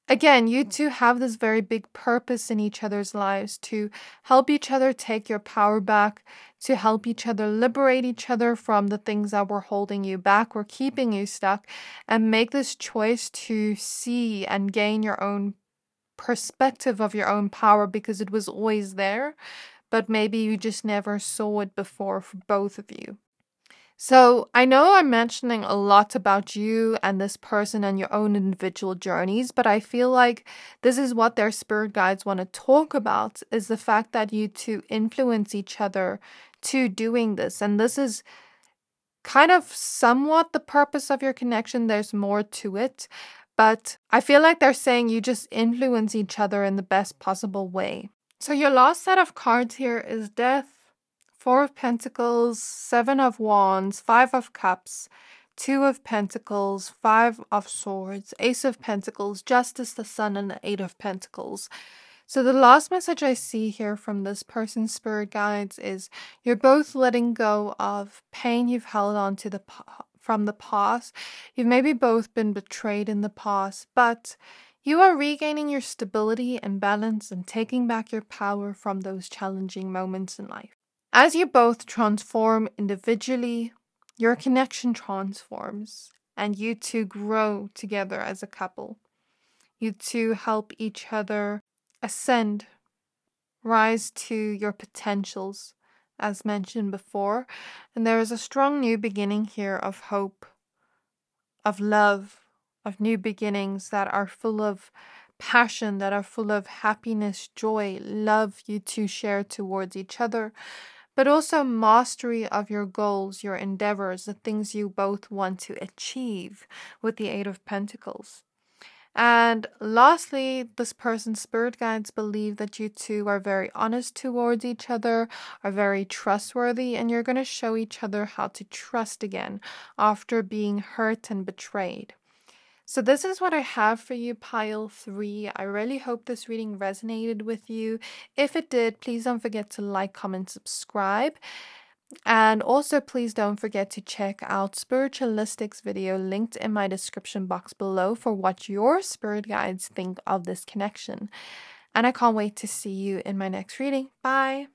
again, you two have this very big purpose in each other's lives to help each other take your power back, to help each other liberate each other from the things that were holding you back or keeping you stuck, and make this choice to see and gain your own perspective of your own power, because it was always there, but maybe you just never saw it before for both of you. So I know I'm mentioning a lot about you and this person and your own individual journeys, but I feel like this is what their spirit guides want to talk about, is the fact that you two influence each other to doing this. And this is kind of somewhat the purpose of your connection. There's more to it, but I feel like they're saying you just influence each other in the best possible way. So your last set of cards here is Death, 4 of Pentacles, 7 of Wands, 5 of Cups, 2 of Pentacles, 5 of Swords, Ace of Pentacles, Justice, the Sun, and the 8 of Pentacles. So the last message I see here from this person's spirit guides is you're both letting go of pain you've held on to from the past. You've maybe both been betrayed in the past, but you are regaining your stability and balance and taking back your power from those challenging moments in life. As you both transform individually, your connection transforms and you two grow together as a couple. You two help each other ascend, rise to your potentials, as mentioned before. And there is a strong new beginning here of hope, of love, of new beginnings that are full of passion, that are full of happiness, joy, love you two share towards each other, but also mastery of your goals, your endeavors, the things you both want to achieve with the Eight of Pentacles. And lastly, this person's spirit guides believe that you two are very honest towards each other, are very trustworthy, and you're going to show each other how to trust again after being hurt and betrayed. So this is what I have for you, pile 3. I really hope this reading resonated with you. If it did, please don't forget to like, comment, subscribe. And also, please don't forget to check out Spiritualistics video linked in my description box below for what your spirit guides think of this connection. And I can't wait to see you in my next reading. Bye!